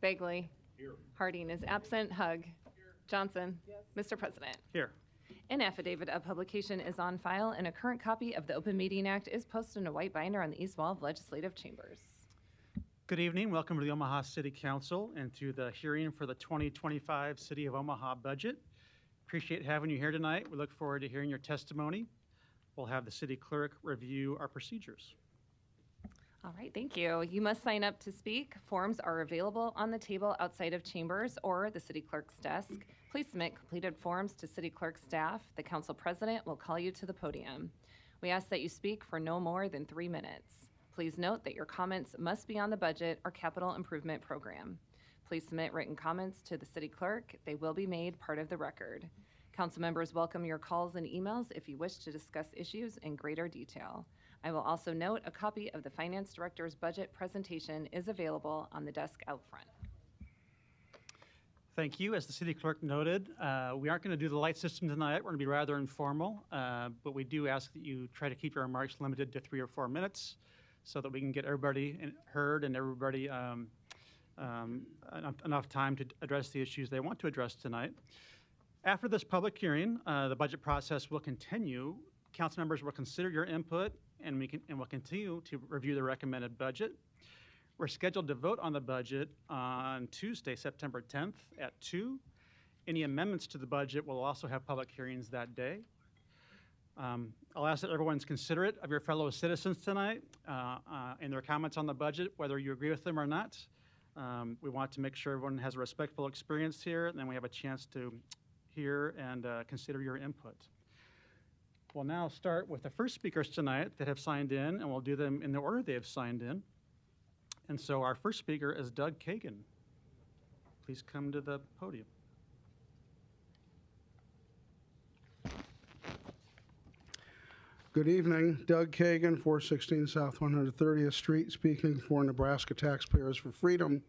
Bagley. Here. Harding is absent. Hug. Here. Johnson. Yes. Mr. President. Here. An affidavit of publication is on file, and a current copy of the Open Meeting Act is posted in a white binder on the east wall of Legislative Chambers. Good evening. Welcome to the Omaha City Council and to the hearing for the 2025 City of Omaha budget. Appreciate having you here tonight. We look forward to hearing your testimony. We'll have the city clerk review our procedures. All right, thank you. You must sign up to speak. Forms are available on the table outside of chambers or the city clerk's desk. Please submit completed forms to city clerk staff. The council president will call you to the podium. We ask that you speak for no more than 3 minutes. Please note that your comments must be on the budget or capital improvement program. Please submit written comments to the city clerk. They will be made part of the record. Council members welcome your calls and emails if you wish to discuss issues in greater detail. I will also note a copy of the finance director's budget presentation is available on the desk out front. Thank you. As the city clerk noted, we aren't going to do the light system tonight. We're going to be rather informal, but we do ask that you try to keep your remarks limited to 3 or 4 minutes so that we can get everybody heard and everybody enough time to address the issues they want to address tonight. After this public hearing, the budget process will continue. Council members will consider your input and we'll continue to review the recommended budget. We're scheduled to vote on the budget on Tuesday, September 10th at 2. Any amendments to the budget will also have public hearings that day. I'll ask that everyone's considerate of your fellow citizens tonight in their comments on the budget, whether you agree with them or not. We want to make sure everyone has a respectful experience here, and then we have a chance to hear and consider your input. We'll now start with the first speakers tonight that have signed in, and we'll do them in the order they have signed in. And so our first speaker is Doug Kagan. Please come to the podium. Good evening. Doug Kagan, 416 South 130th Street, speaking for Nebraska Taxpayers for Freedom.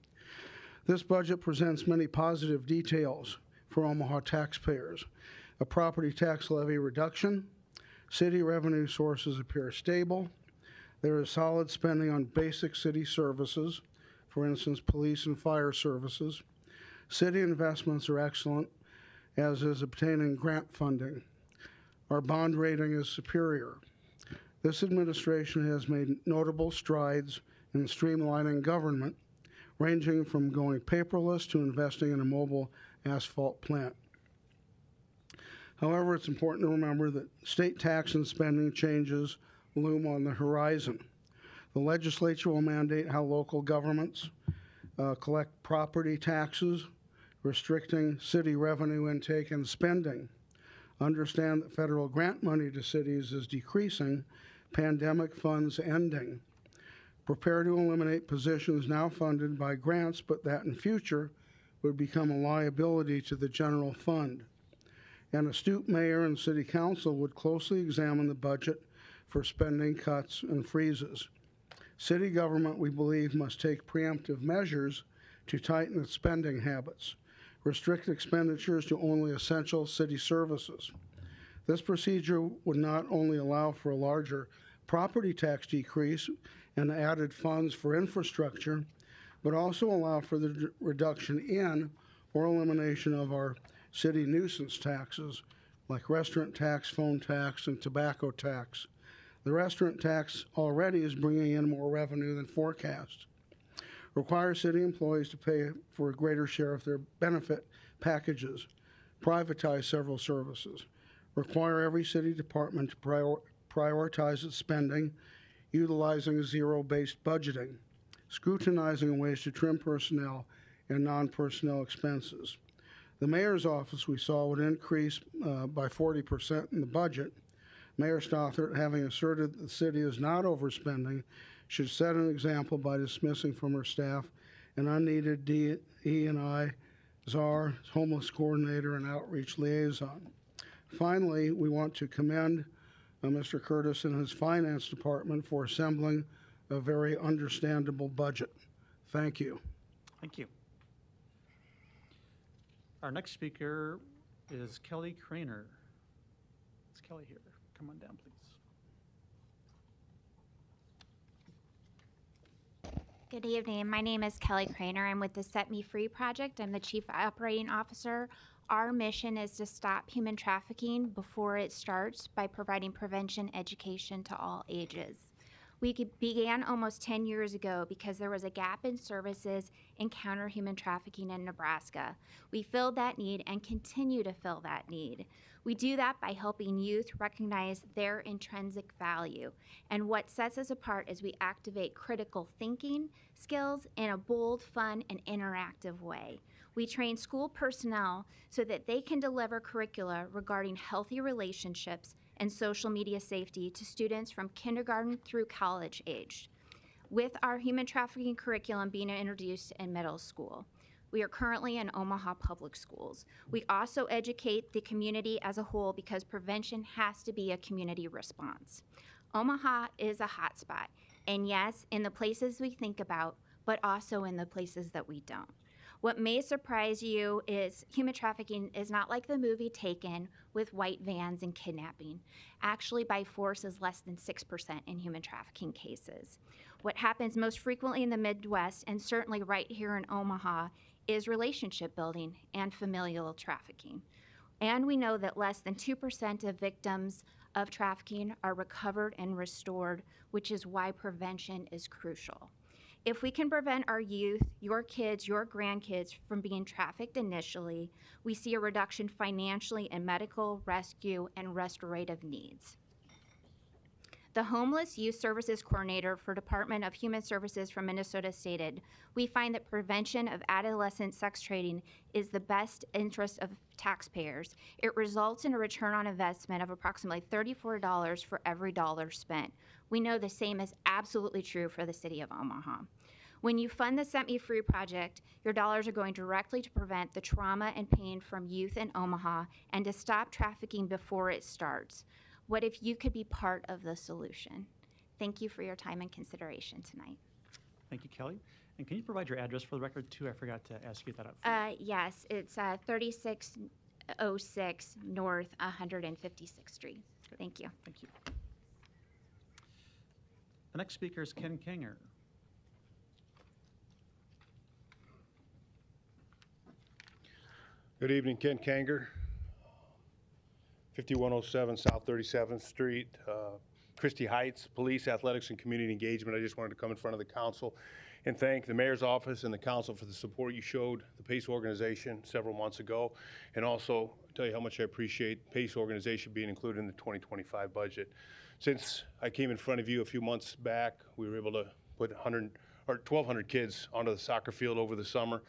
This budget presents many positive details for Omaha taxpayers. A property tax levy reduction, city revenue sources appear stable. There is solid spending on basic city services, for instance, police and fire services. City investments are excellent, as is obtaining grant funding. Our bond rating is superior. This administration has made notable strides in streamlining government, ranging from going paperless to investing in a mobile asphalt plant. However, it's important to remember that state tax and spending changes loom on the horizon. The legislature will mandate how local governments collect property taxes, restricting city revenue intake and spending. Understand that federal grant money to cities is decreasing, pandemic funds ending. Prepare to eliminate positions now funded by grants, but that in future would become a liability to the general fund. An astute mayor and city council would closely examine the budget for spending cuts and freezes. City government, we believe, must take preemptive measures to tighten its spending habits, restrict expenditures to only essential city services. This procedure would not only allow for a larger property tax decrease and added funds for infrastructure, but also allow for the reduction in or elimination of our city nuisance taxes like restaurant tax, phone tax, and tobacco tax. The restaurant tax already is bringing in more revenue than forecast. Require city employees to pay for a greater share of their benefit packages. Privatize several services. Require every city department to prioritize its spending, utilizing zero-based budgeting. Scrutinizing ways to trim personnel and non-personnel expenses. The mayor's office, we saw, would increase by 40% in the budget. Mayor Stothert, having asserted that the city is not overspending, should set an example by dismissing from her staff an unneeded DE&I, czar, homeless coordinator, and outreach liaison. Finally, we want to commend Mr. Curtis and his finance department for assembling a very understandable budget. Thank you. Thank you. Our next speaker is Kelly Craner. Is Kelly here? Come on down, please. Good evening. My name is Kelly Craner. I'm with the Set Me Free Project. I'm the Chief Operating Officer. Our mission is to stop human trafficking before it starts by providing prevention education to all ages. We began almost 10 years ago because there was a gap in services in counter human trafficking in Nebraska. We filled that need and continue to fill that need. We do that by helping youth recognize their intrinsic value. And what sets us apart is we activate critical thinking skills in a bold, fun, and interactive way. We train school personnel so that they can deliver curricula regarding healthy relationships and social media safety to students from kindergarten through college age, with our human trafficking curriculum being introduced in middle school. We are currently in Omaha Public Schools. We also educate the community as a whole because prevention has to be a community response. Omaha is a hotspot, and yes, in the places we think about, but also in the places that we don't. What may surprise you is human trafficking is not like the movie Taken with white vans and kidnapping. Actually, by force is less than 6% in human trafficking cases. What happens most frequently in the Midwest, and certainly right here in Omaha, is relationship building and familial trafficking. And we know that less than 2% of victims of trafficking are recovered and restored, which is why prevention is crucial. If we can prevent our youth, your kids, your grandkids from being trafficked initially, we see a reduction financially in medical, rescue, and restorative needs. The Homeless Youth Services Coordinator for Department of Human Services from Minnesota stated, "We find that prevention of adolescent sex trading is the best interest of taxpayers. It results in a return on investment of approximately $34 for every dollar spent." We know the same is absolutely true for the city of Omaha. When you fund the Set Me Free project, your dollars are going directly to prevent the trauma and pain from youth in Omaha and to stop trafficking before it starts. What if you could be part of the solution? Thank you for your time and consideration tonight. Thank you, Kelly. And can you provide your address for the record, too? I forgot to ask you that up front. Yes, it's 3606 North 156th Street. Good. Thank you. Thank you. The next speaker is Ken Kanger. Good evening, Ken Kanger, 5107 South 37th Street, Christie Heights, Police, Athletics, and Community Engagement. I just wanted to come in front of the council and thank the mayor's office and the council for the support you showed the PACE organization several months ago, and also tell you how much I appreciate PACE organization being included in the 2025 budget. Since I came in front of you a few months back, we were able to put 1,200 kids onto the soccer field over the summer.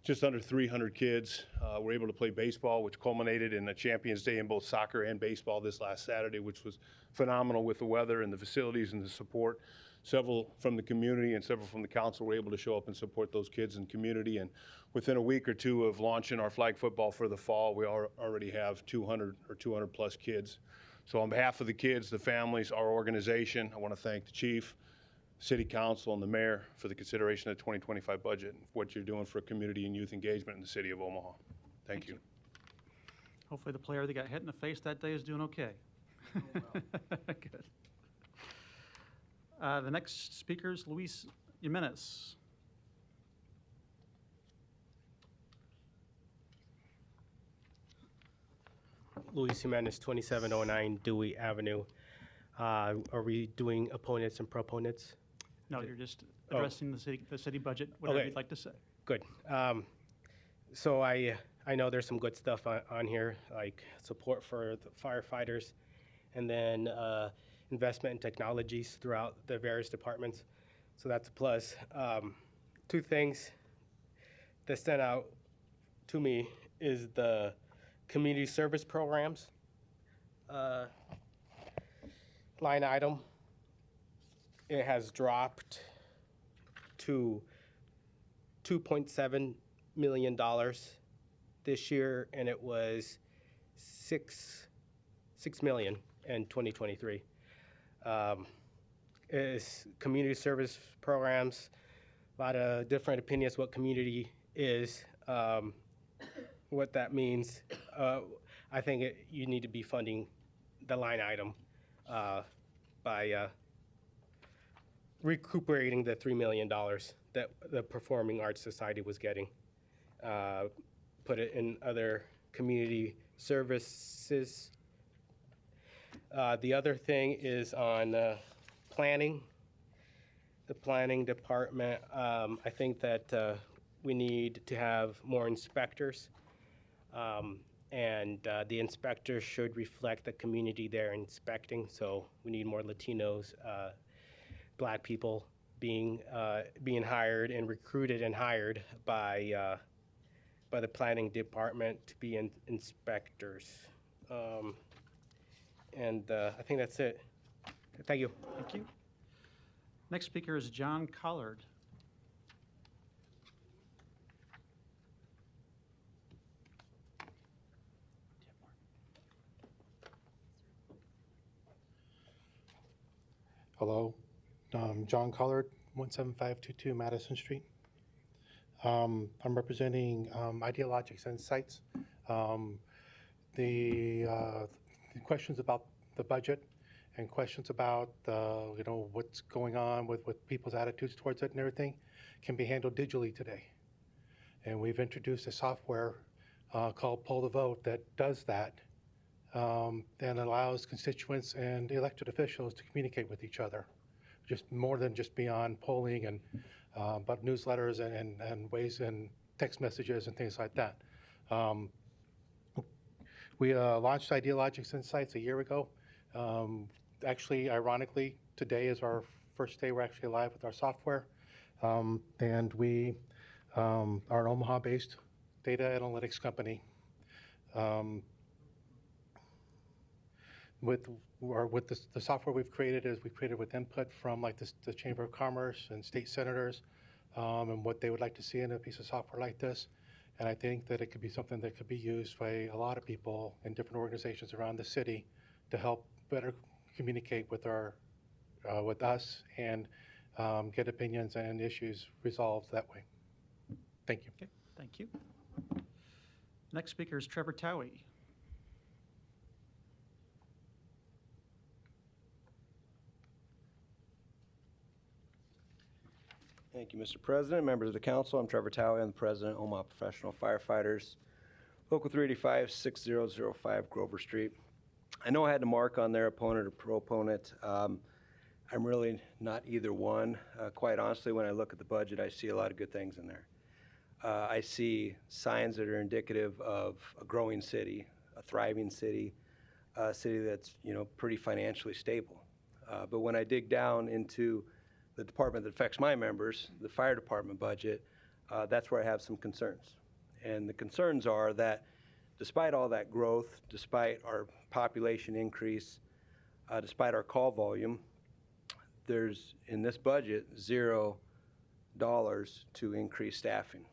Just under 300 kids were able to play baseball, which culminated in a Champions Day in both soccer and baseball this last Saturday, which was phenomenal with the weather and the facilities and the support. Several from the community and several from the council were able to show up and support those kids and community. And within a week or two of launching our flag football for the fall, we already have 200 or 200 plus kids. So on behalf of the kids, the families, our organization, I want to thank the chief, City Council, and the mayor for the consideration of the 2025 budget and what you're doing for community and youth engagement in the city of Omaha. Thank you. Hopefully the player that got hit in the face that day is doing okay. Oh, well. Good. The next speaker is Luis Jimenez. Luis Jimenez, 2709 Dewey Avenue. Are we doing opponents and proponents? No, you're just addressing the city budget, whatever you'd like to say. Good. So I know there's some good stuff on here, like support for the firefighters, and then investment in technologies throughout the various departments. So that's a plus. Two things that stand out to me is the community service programs line item. It has dropped to $2.7 million this year, and it was $6 million in 2023. Is community service programs, a lot of different opinions what community is, what that means. I think you need to be funding the line item by recuperating the $3 million that the Performing Arts Society was getting. Put it in other community services. The other thing is on planning. The planning department, I think that we need to have more inspectors. And the inspectors should reflect the community they're inspecting. So we need more Latinos, Black people being hired and recruited and hired by the planning department to be inspectors. And I think that's it. Thank you. Thank you. Next speaker is John Collard. Hello, John Collard, 17522 Madison Street. I'm representing Ideologics Insights. The questions about the budget and questions about what's going on with people's attitudes towards it and everything can be handled digitally today. And we've introduced a software called Poll the Vote that does that. And allows constituents and elected officials to communicate with each other, just more than just beyond polling and but newsletters and ways and text messages and things like that. We launched Ideologics Insights a year ago. Actually, ironically, today is our first day we're actually live with our software. And we are an Omaha-based data analytics company. With the software we've created with input from like the Chamber of Commerce and state senators and what they would like to see in a piece of software like this. And I think that it could be something that could be used by a lot of people in different organizations around the city to help better communicate with with us and get opinions and issues resolved that way. Thank you. Okay, thank you. Next speaker is Trevor Towie. Thank you, Mr. President, members of the council. I'm Trevor Towie. I'm the president of Omaha Professional Firefighters, Local 385, 6005 Grover Street. I know I had to mark on their opponent or proponent. I'm really not either one. Quite honestly, when I look at the budget, I see a lot of good things in there. I see signs that are indicative of a growing city, a thriving city, a city that's pretty financially stable. But when I dig down into the department that affects my members, the fire department budget, that's where I have some concerns. And the concerns are that despite all that growth, despite our population increase, despite our call volume, there's in this budget $0 to increase staffing.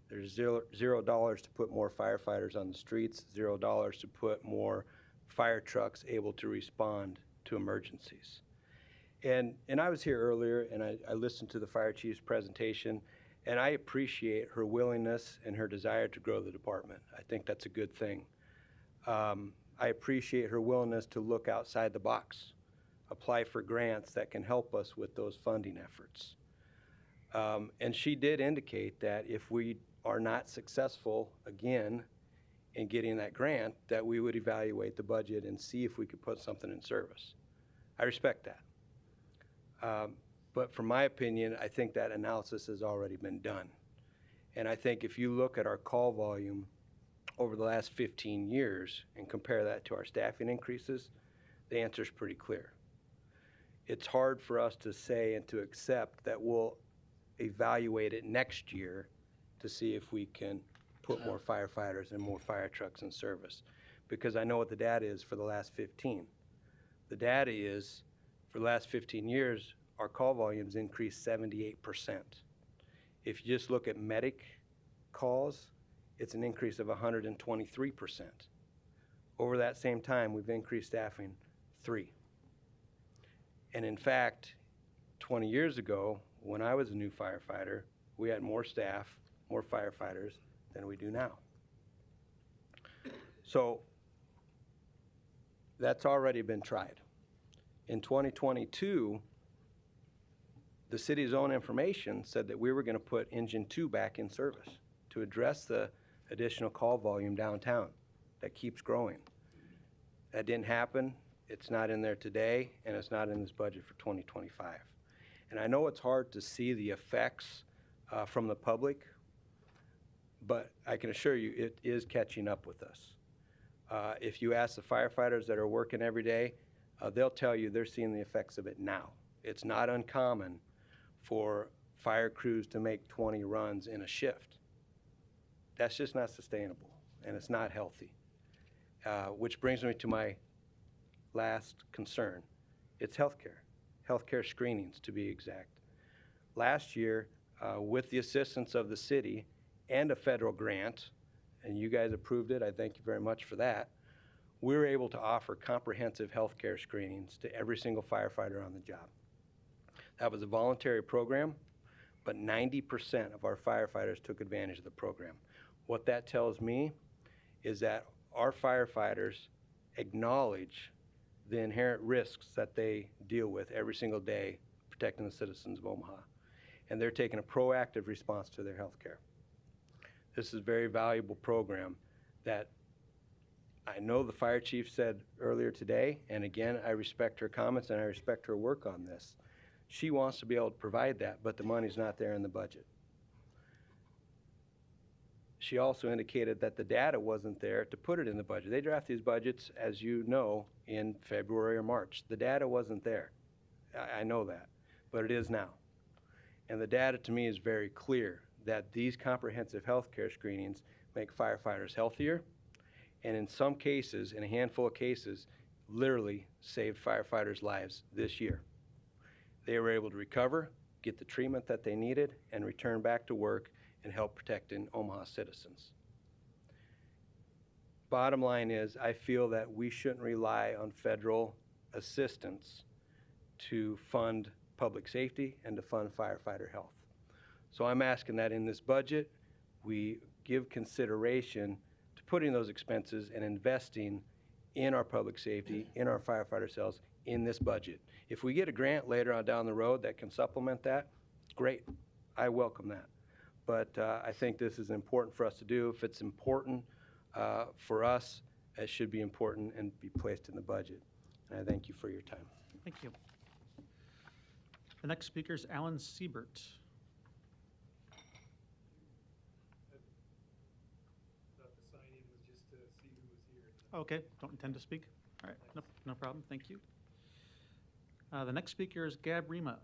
There's $0 to put more firefighters on the streets, $0 to put more fire trucks able to respond to emergencies. And I was here earlier, and I listened to the fire chief's presentation, and I appreciate her willingness and her desire to grow the department. I think that's a good thing. I appreciate her willingness to look outside the box, apply for grants that can help us with those funding efforts. And she did indicate that if we are not successful again in getting that grant, that we would evaluate the budget and see if we could put something in service. I respect that. But from my opinion, I think that analysis has already been done. And I think if you look at our call volume over the last 15 years and compare that to our staffing increases, the answer is pretty clear. It's hard for us to say and to accept that we'll evaluate it next year to see if we can put more firefighters and more fire trucks in service, because I know what the data is for the last 15. The data is for the last 15 years, our call volumes increased 78%. If you just look at medic calls, it's an increase of 123%. Over that same time, we've increased staffing 3. And in fact, 20 years ago, when I was a new firefighter, we had more staff, more firefighters than we do now. So that's already been tried. In 2022, the city's own information said that we were going to put Engine 2 back in service to address the additional call volume downtown that keeps growing. That didn't happen. It's not in there today, and it's not in this budget for 2025. And I know it's hard to see the effects from the public, but I can assure you it is catching up with us. If you ask the firefighters that are working every day, they'll tell you they're seeing the effects of it now. It's not uncommon for fire crews to make 20 runs in a shift. That's just not sustainable, and it's not healthy. Which brings me to my last concern. It's healthcare screenings to be exact. Last year, with the assistance of the city and a federal grant, and you guys approved it, I thank you very much for that, we were able to offer comprehensive healthcare screenings to every single firefighter on the job. That was a voluntary program, but 90% of our firefighters took advantage of the program. What that tells me is that our firefighters acknowledge the inherent risks that they deal with every single day protecting the citizens of Omaha, and they're taking a proactive response to their health care. This is a very valuable program that I know the fire chief said earlier today, and again, I respect her comments and I respect her work on this. She wants to be able to provide that, but the money's not there in the budget. She also indicated that the data wasn't there to put it in the budget. They draft these budgets, as you know, in February or March. The data wasn't there. I know that, but it is now. And the data to me is very clear that these comprehensive health care screenings make firefighters healthier, and in some cases, in a handful of cases, literally saved firefighters' lives this year. They were able to recover, get the treatment that they needed, and return back to work and help protecting Omaha citizens. Bottom line is, I feel that we shouldn't rely on federal assistance to fund public safety and to fund firefighter health. So I'm asking that in this budget, we give consideration to putting those expenses and investing in our public safety, in our firefighter cells, in this budget. If we get a grant later on down the road that can supplement that, great. I welcome that. But I think this is important for us to do. If it's important for us, it should be important and be placed in the budget. And I thank you for your time. Thank you. The next speaker is Alan Siebert. Okay, don't intend to speak? All right, no problem, thank you. The next speaker is Gab Rima.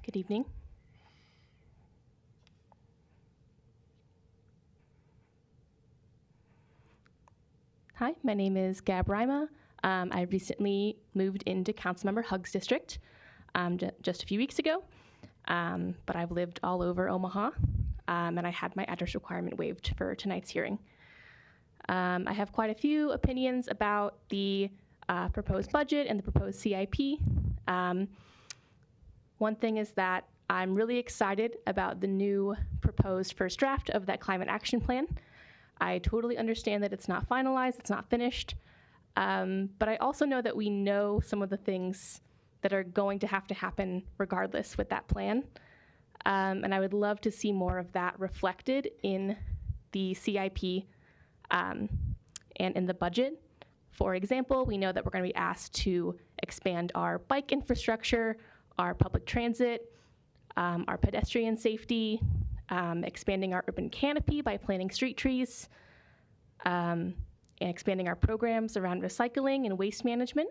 Good evening. Hi, my name is Gab Rima. I recently moved into Councilmember Hugg's district just a few weeks ago, but I've lived all over Omaha, and I had my address requirement waived for tonight's hearing. I have quite a few opinions about the proposed budget and the proposed CIP. One thing is that I'm really excited about the new proposed first draft of that climate action plan. I totally understand that it's not finalized, it's not finished, but I also know that we know some of the things that are going to happen regardless with that plan. And I would love to see more of that reflected in the CIP and in the budget. For example, we know that we're going to be asked to expand our bike infrastructure, our public transit, our pedestrian safety, expanding our urban canopy by planting street trees, and expanding our programs around recycling and waste management.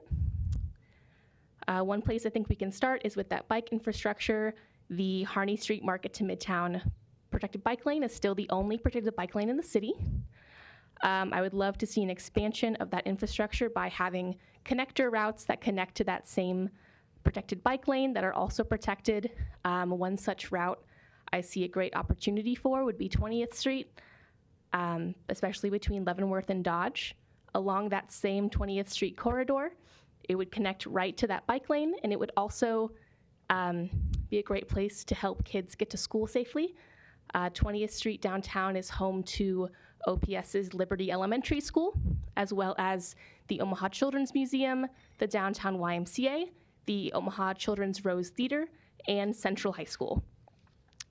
One place I think we can start is with that bike infrastructure. The Harney Street Market to Midtown protected bike lane is still the only protected bike lane in the city. I would love to see an expansion of that infrastructure by having connector routes that connect to that same protected bike lane that are also protected. One such route I see a great opportunity for would be 20th Street, especially between Leavenworth and Dodge. Along that same 20th Street corridor, it would connect right to that bike lane, and it would also be a great place to help kids get to school safely. 20th Street downtown is home to OPS's Liberty Elementary School, as well as the Omaha Children's Museum, the Downtown YMCA, the Omaha Children's Rose Theater, and Central High School.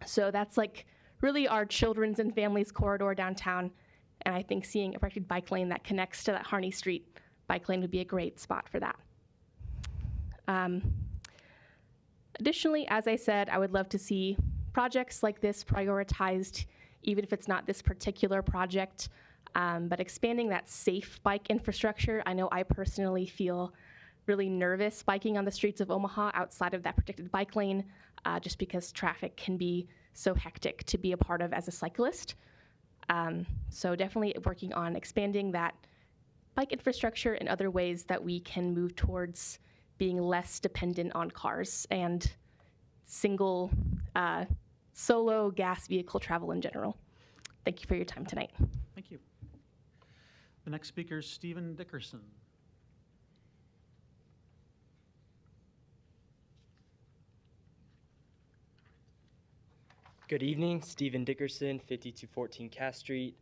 So that's like really our children's and families corridor downtown, and I think seeing a protected bike lane that connects to that Harney Street bike lane would be a great spot for that. Additionally, as I said, I would love to see projects like this prioritized, even if it's not this particular project, but expanding that safe bike infrastructure. I know I personally feel really nervous biking on the streets of Omaha outside of that protected bike lane, just because traffic can be so hectic to be a part of as a cyclist. So definitely working on expanding that bike infrastructure in other ways that we can move towards being less dependent on cars and single solo gas vehicle travel in general. Thank you for your time tonight. Thank you. The next speaker is Stephen Dickerson. Good evening, Stephen Dickerson, 5214 Cass Street,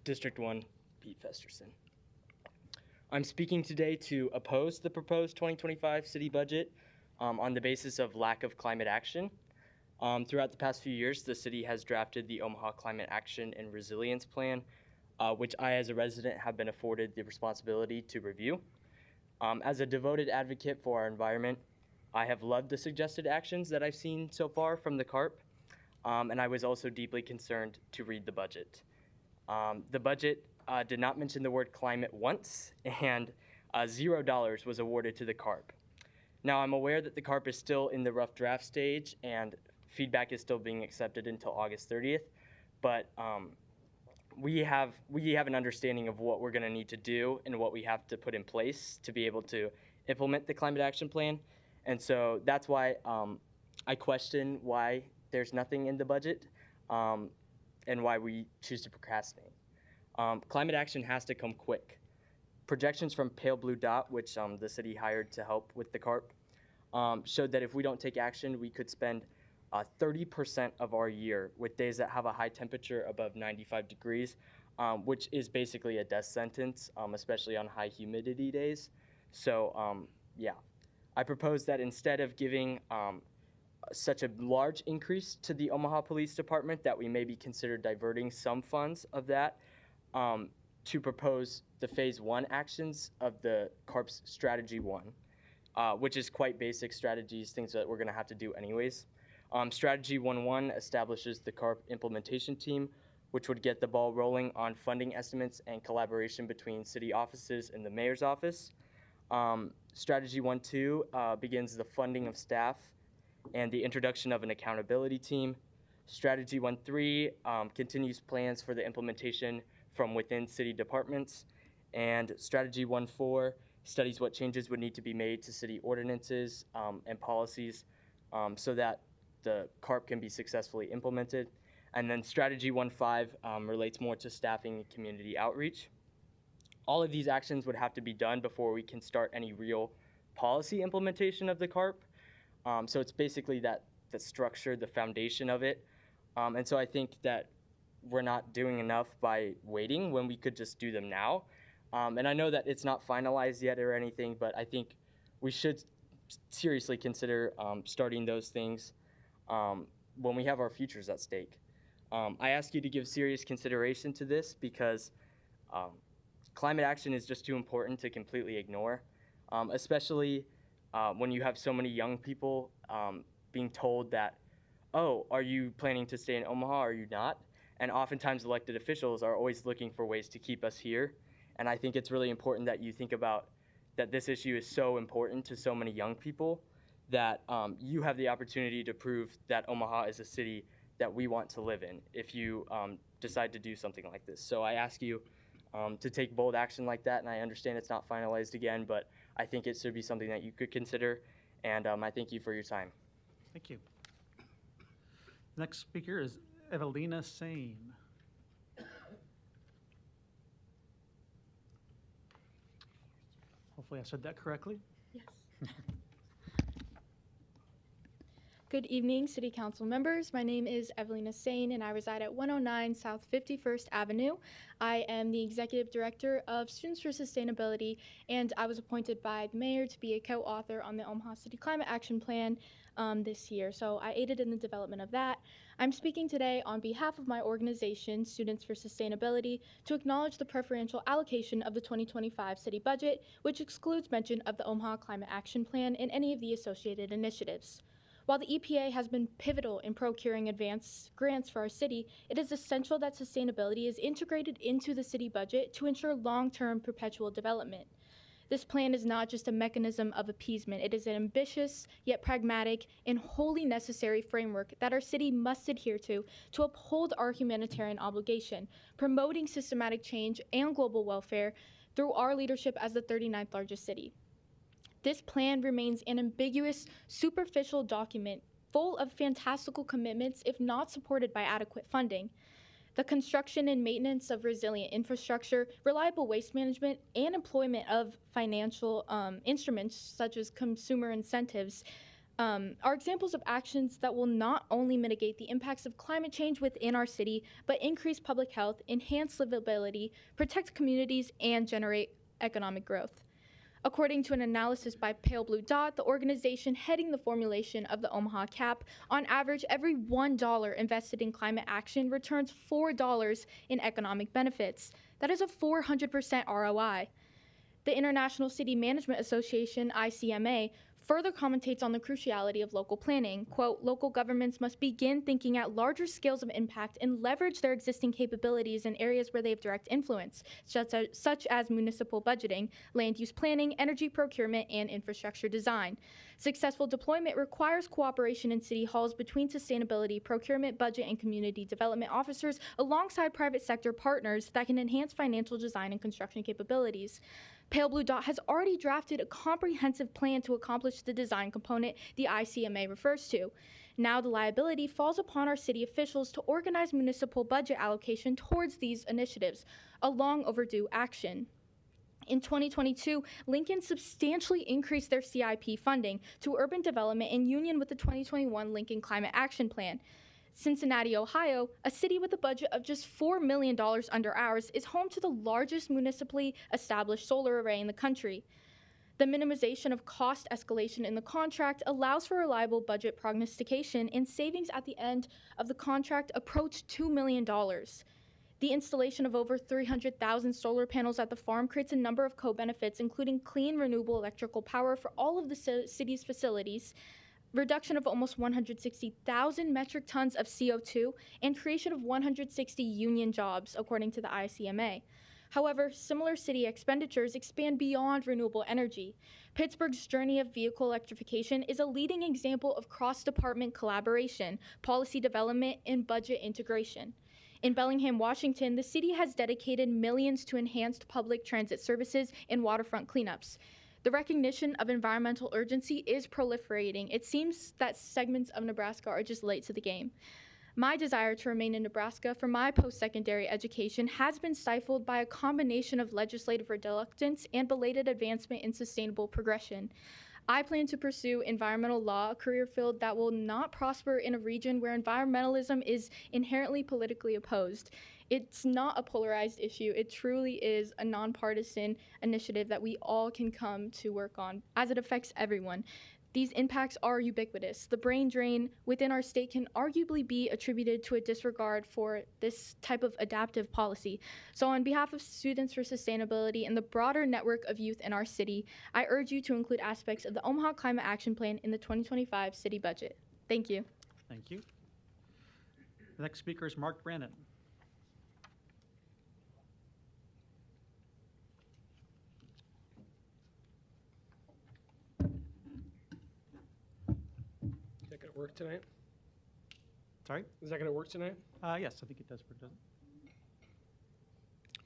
District 1, Pete Festerson. I'm speaking today to oppose the proposed 2025 city budget on the basis of lack of climate action. Throughout the past few years, the city has drafted the Omaha Climate Action and Resilience Plan, which I, as a resident, have been afforded the responsibility to review. As a devoted advocate for our environment, I have loved the suggested actions that I've seen so far from the CARP. And I was also deeply concerned to read the budget. The budget did not mention the word climate once, and $0 was awarded to the CARP. Now, I'm aware that the CARP is still in the rough draft stage, and feedback is still being accepted until August 30th, but we have an understanding of what we're going to need to do and what we have to put in place to be able to implement the climate action plan. And so that's why I question why there's nothing in the budget, and why we choose to procrastinate. Climate action has to come quick. Projections from Pale Blue Dot, which the city hired to help with the CARP, showed that if we don't take action, we could spend 30% of our year with days that have a high temperature above 95 degrees, which is basically a death sentence, especially on high humidity days. So yeah, I propose that instead of giving such a large increase to the Omaha Police Department, that we maybe consider diverting some funds of that to propose the phase 1 actions of the CARP's Strategy 1, which is quite basic strategies, things that we're going to have to do anyways. Strategy 1.1 establishes the CARP implementation team, which would get the ball rolling on funding estimates and collaboration between city offices and the mayor's office. Strategy 1.2 begins the funding of staff and the introduction of an accountability team. Strategy 1.3 continues plans for the implementation from within city departments. And Strategy 1.4 studies what changes would need to be made to city ordinances and policies so that the CARP can be successfully implemented. And then Strategy 1.5 relates more to staffing and community outreach. All of these actions would have to be done before we can start any real policy implementation of the CARP. So it's basically the structure, the foundation of it. And so I think that we're not doing enough by waiting when we could just do them now. And I know that it's not finalized yet or anything, but I think we should seriously consider starting those things when we have our futures at stake. I ask you to give serious consideration to this because climate action is just too important to completely ignore, especially when you have so many young people being told that, oh, are you planning to stay in Omaha or are you not? And oftentimes elected officials are always looking for ways to keep us here. And I think it's really important that you think about that this issue is so important to so many young people that you have the opportunity to prove that Omaha is a city that we want to live in if you decide to do something like this. So I ask you to take bold action like that, and I understand it's not finalized again, but I think it should be something that you could consider, and I thank you for your time. Thank you. Next speaker is Evelina Sane. Hopefully I said that correctly. Yes. Good evening, City Council members. My name is Evelina Sane, and I reside at 109 South 51st Avenue. I am the Executive Director of Students for Sustainability, and I was appointed by the Mayor to be a co-author on the Omaha City Climate Action Plan this year, so I aided in the development of that. I'm speaking today on behalf of my organization, Students for Sustainability, to acknowledge the preferential allocation of the 2025 city budget, which excludes mention of the Omaha Climate Action Plan and any of the associated initiatives. While the EPA has been pivotal in procuring advance grants for our city, it is essential that sustainability is integrated into the city budget to ensure long-term perpetual development. This plan is not just a mechanism of appeasement. It is an ambitious, yet pragmatic, and wholly necessary framework that our city must adhere to uphold our humanitarian obligation, promoting systematic change and global welfare through our leadership as the 39th largest city. This plan remains an ambiguous, superficial document full of fantastical commitments if not supported by adequate funding. The construction and maintenance of resilient infrastructure, reliable waste management, and employment of financial instruments such as consumer incentives are examples of actions that will not only mitigate the impacts of climate change within our city, but increase public health, enhance livability, protect communities, and generate economic growth. According to an analysis by Pale Blue Dot, the organization heading the formulation of the Omaha CAP, on average, every $1 invested in climate action returns $4 in economic benefits. That is a 400% ROI. The International City Management Association, ICMA, further commentates on the cruciality of local planning. Quote, local governments must begin thinking at larger scales of impact and leverage their existing capabilities in areas where they have direct influence, such as municipal budgeting, land use planning, energy procurement, and infrastructure design. Successful deployment requires cooperation in city halls between sustainability, procurement, budget, and community development officers alongside private sector partners that can enhance financial design and construction capabilities. Pale Blue Dot has already drafted a comprehensive plan to accomplish the design component the ICMA refers to. Now the liability falls upon our city officials to organize municipal budget allocation towards these initiatives, a long overdue action. In 2022, Lincoln substantially increased their CIP funding to urban development in union with the 2021 Lincoln Climate Action Plan. Cincinnati, Ohio, a city with a budget of just $4 million under ours, is home to the largest municipally established solar array in the country. The minimization of cost escalation in the contract allows for reliable budget prognostication, and savings at the end of the contract approach $2 million. The installation of over 300,000 solar panels at the farm creates a number of co-benefits, including clean, renewable electrical power for all of the city's facilities, reduction of almost 160,000 metric tons of CO2, and creation of 160 union jobs, according to the ICMA. However, similar city expenditures expand beyond renewable energy. Pittsburgh's journey of vehicle electrification is a leading example of cross-department collaboration, policy development, and budget integration. In Bellingham, Washington, the city has dedicated millions to enhanced public transit services and waterfront cleanups. The recognition of environmental urgency is proliferating. It seems that segments of Nebraska are just late to the game. My desire to remain in Nebraska for my post-secondary education has been stifled by a combination of legislative reluctance and belated advancement in sustainable progression. I plan to pursue environmental law, a career field that will not prosper in a region where environmentalism is inherently politically opposed. It's not a polarized issue. It truly is a nonpartisan initiative that we all can come to work on, as it affects everyone. These impacts are ubiquitous. The brain drain within our state can arguably be attributed to a disregard for this type of adaptive policy. So on behalf of Students for Sustainability and the broader network of youth in our city, I urge you to include aspects of the Omaha Climate Action Plan in the 2025 city budget. Thank you. Thank you. The next speaker is Mark Brannon. Work tonight? Sorry? Is that going to work tonight? Yes, I think it does, but it doesn't.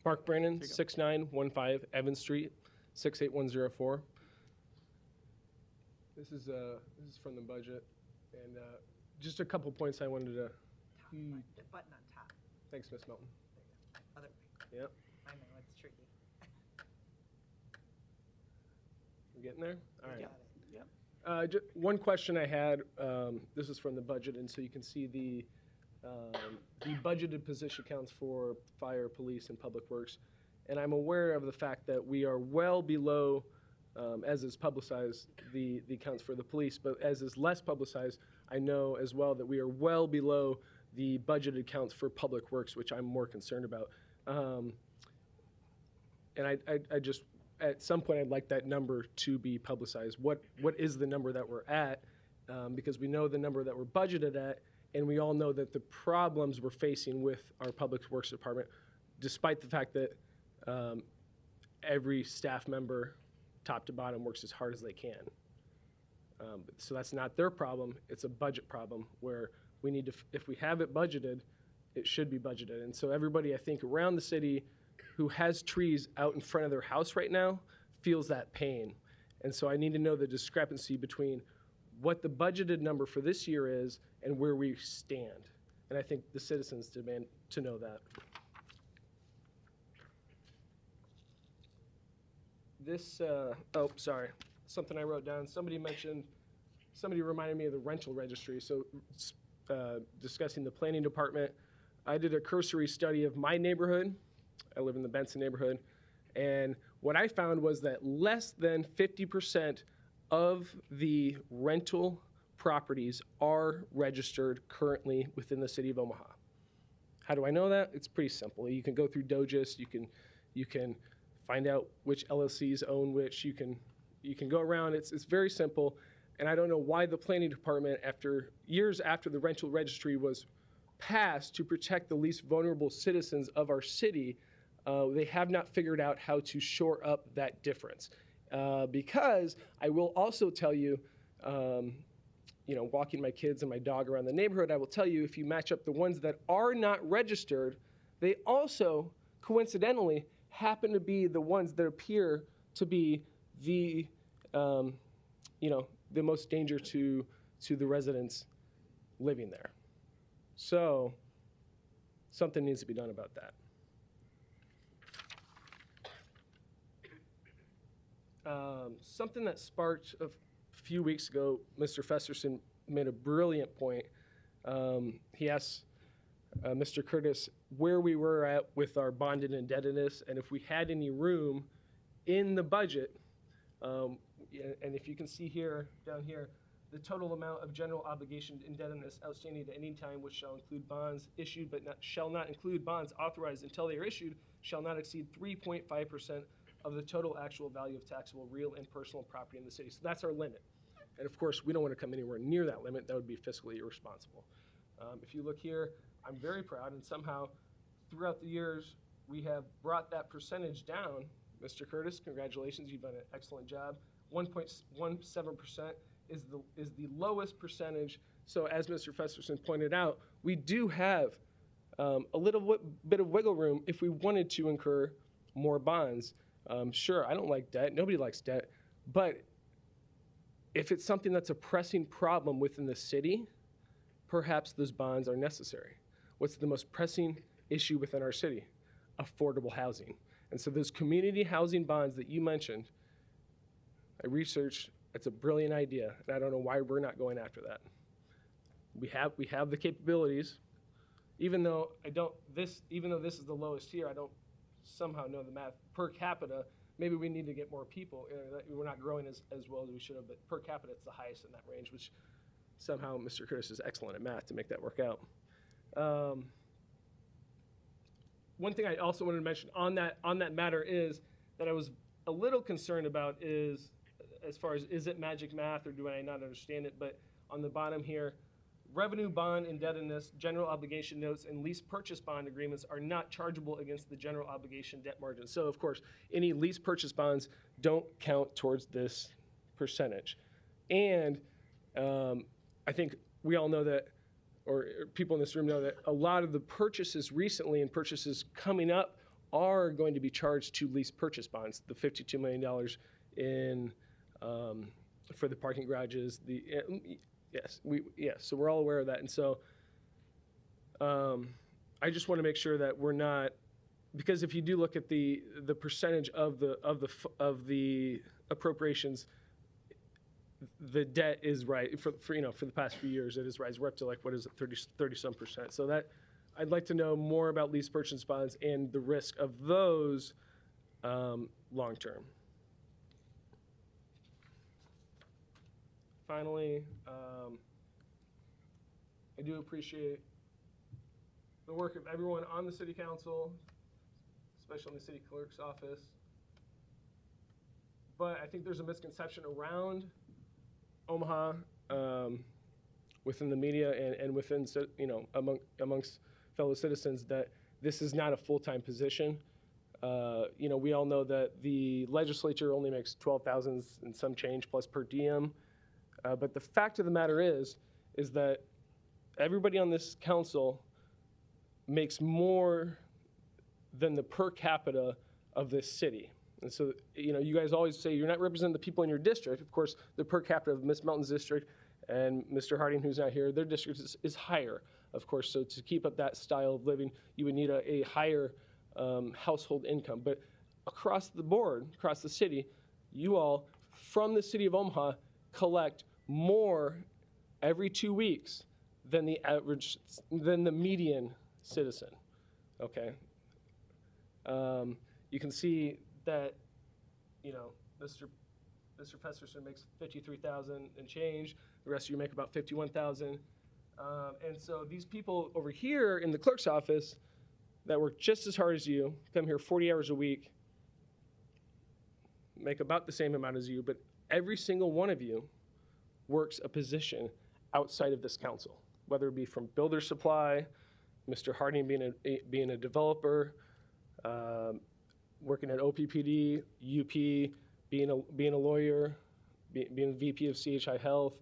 Mark Brannon, 6915 Evans Street, 68104. This is from the budget, and just a couple points I wanted to. The button on top. Thanks, Miss Melton. Other way. Yep. I know it's tricky. We're getting there. All right. Got it. Yep. One question I had, this is from the budget, and so you can see the budgeted position counts for fire, police, and public works. And I'm aware of the fact that we are well below, as is publicized, the counts for the police, but as is less publicized, I know as well that we are well below the budgeted counts for public works, which I'm more concerned about. And I just, at some point, I'd like that number to be publicized. What is the number that we're at? Because we know the number that we're budgeted at, and we all know that the problems we're facing with our public works department, despite the fact that every staff member, top to bottom, works as hard as they can. So that's not their problem. It's a budget problem where we need to, if we have it budgeted, it should be budgeted. And so everybody, I think, around the city who has trees out in front of their house right now feels that pain. And so I need to know the discrepancy between what the budgeted number for this year is and where we stand. And I think the citizens demand to know that. This, oh, sorry, something I wrote down. Somebody reminded me of the rental registry. So discussing the planning department, I did a cursory study of my neighborhood. I live in the Benson neighborhood. And what I found was that less than 50% of the rental properties are registered currently within the city of Omaha. How do I know that? It's pretty simple. You can go through DOTComm. You can find out which LLCs own which. You can go around. It's very simple. And I don't know why the planning department, years after the rental registry was passed to protect the least vulnerable citizens of our city, they have not figured out how to shore up that difference. Because I will also tell you, walking my kids and my dog around the neighborhood, I will tell you, if you match up the ones that are not registered, they also coincidentally happen to be the ones that appear to be the most danger to the residents living there. So something needs to be done about that. Something that sparked a few weeks ago, Mr. Festerson made a brilliant point. He asked Mr. Curtis where we were at with our bonded indebtedness and if we had any room in the budget. And if you can see here, down here, the total amount of general obligation indebtedness outstanding at any time, which shall include bonds issued but shall not include bonds authorized until they are issued, shall not exceed 3.5% of the total actual value of taxable real and personal property in the city. So that's our limit. And of course, we don't want to come anywhere near that limit. That would be fiscally irresponsible. If you look here, I'm very proud, and somehow throughout the years, we have brought that percentage down. Mr. Curtis, congratulations, you've done an excellent job. 1.17% is the lowest percentage. So as Mr. Festerson pointed out, we do have a little bit of wiggle room if we wanted to incur more bonds. Sure, I don't like debt. Nobody likes debt. But if it's something that's a pressing problem within the city, perhaps those bonds are necessary. What's the most pressing issue within our city? Affordable housing. And so those community housing bonds that you mentioned, I researched, it's a brilliant idea, and I don't know why we're not going after that. We have the capabilities, even though this is the lowest here, I don't somehow know the math per capita. Maybe we need to get more people. We're not growing as well as we should have, but per capita it's the highest in that range, which somehow Mr. Curtis is excellent at math to make that work out. One thing I also wanted to mention on that matter is that I was a little concerned about is, as far as, is it magic math or do I not understand it? But on the bottom here, revenue bond indebtedness, general obligation notes, and lease purchase bond agreements are not chargeable against the general obligation debt margin. So of course, any lease purchase bonds don't count towards this percentage. And I think we all know that, or people in this room know that a lot of the purchases recently and purchases coming up are going to be charged to lease purchase bonds. The $52 million in for the parking garages. So we're all aware of that, and so I just want to make sure that we're not, because if you do look at the percentage of the appropriations, the debt is right for the past few years. It is rising. We're up to like, what is it, 30-some%. So that I'd like to know more about lease purchase bonds and the risk of those long term. Finally, I do appreciate the work of everyone on the city council, especially in the city clerk's office. But I think there's a misconception around Omaha within the media and within, amongst fellow citizens that this is not a full-time position. We all know that the legislature only makes $12,000 and some change plus per diem. But the fact of the matter is that everybody on this council makes more than the per capita of this city. And so, you guys always say you're not representing the people in your district. Of course, the per capita of Miss Melton's district and Mr. Harding, who's not here, their district is higher, of course. So to keep up that style of living, you would need a higher household income. But across the board, across the city, you all, from the city of Omaha, collect more every 2 weeks than the median citizen, okay? You can see that, Mr. Festerson makes $53,000 and change. The rest of you make about $51,000. And so these people over here in the clerk's office that work just as hard as you, come here 40 hours a week, make about the same amount as you, but every single one of you works a position outside of this council, whether it be from builder supply, Mr. Harding being a developer, working at OPPD, UP, being a lawyer, being VP of CHI Health.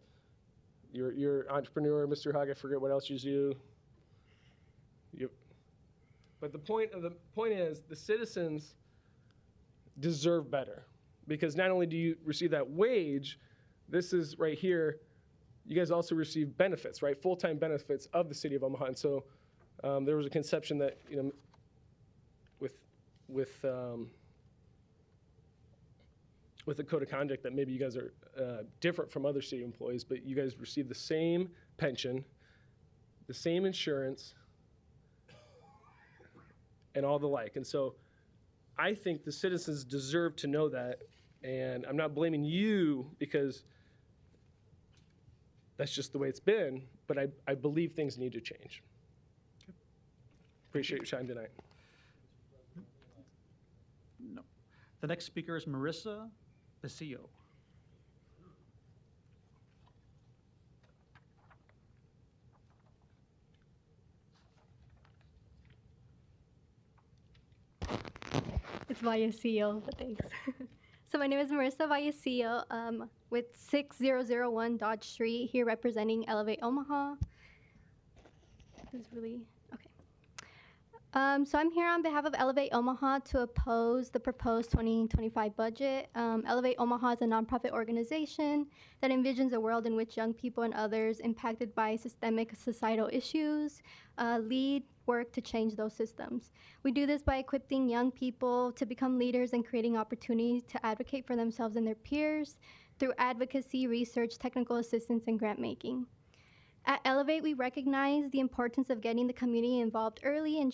You're an entrepreneur, Mr. Hogg. I forget what else you do. But the point is, the citizens deserve better, because not only do you receive that wage, this is right here, you guys also receive benefits, right? Full-time benefits of the city of Omaha. And so there was a conception that, with the code of conduct, that maybe you guys are different from other city employees, but you guys receive the same pension, the same insurance, and all the like. And so I think the citizens deserve to know that, and I'm not blaming you because that's just the way it's been, but I believe things need to change. Appreciate your time tonight. No. The next speaker is Marissa Basillo. It's Vallecillo, but thanks. So my name is Marissa Vallecillo with 6001 Dodge Street, here representing Elevate Omaha. This is really, okay. So I'm here on behalf of Elevate Omaha to oppose the proposed 2025 budget. Elevate Omaha is a nonprofit organization that envisions a world in which young people and others impacted by systemic societal issues lead work to change those systems. We do this by equipping young people to become leaders and creating opportunities to advocate for themselves and their peers through advocacy, research, technical assistance, and grant making. At Elevate, we recognize the importance of getting the community involved early and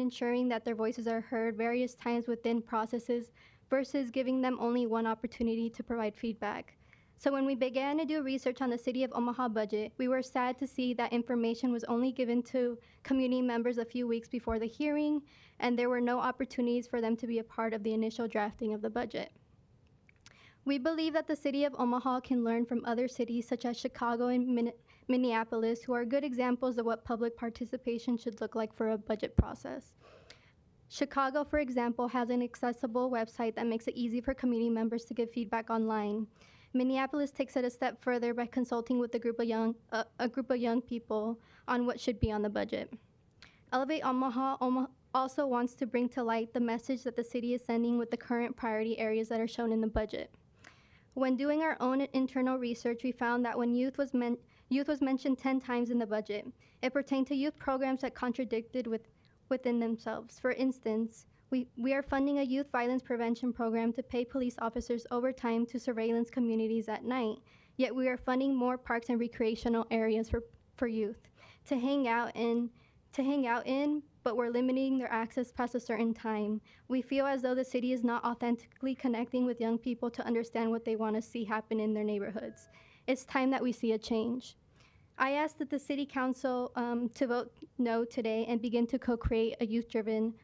ensuring that their voices are heard various times within processes versus giving them only one opportunity to provide feedback. So when we began to do research on the City of Omaha budget, we were sad to see that information was only given to community members a few weeks before the hearing, and there were no opportunities for them to be a part of the initial drafting of the budget. We believe that the City of Omaha can learn from other cities such as Chicago and Minneapolis, who are good examples of what public participation should look like for a budget process. Chicago, for example, has an accessible website that makes it easy for community members to give feedback online. Minneapolis takes it a step further by consulting with a group of young people on what should be on the budget. Elevate Omaha also wants to bring to light the message that the city is sending with the current priority areas that are shown in the budget. When doing our own internal research, we found that when youth was mentioned 10 times in the budget, it pertained to youth programs that contradicted within themselves. For instance, we are funding a youth violence prevention program to pay police officers overtime to surveillance communities at night, Yet we are funding more parks and recreational areas for youth to hang out in, but we're limiting their access past a certain time. We feel as though the city is not authentically connecting with young people to understand what they want to see happen in their neighborhoods. It's time that we see a change. I ask that the City Council to vote no today and begin to co-create a youth-driven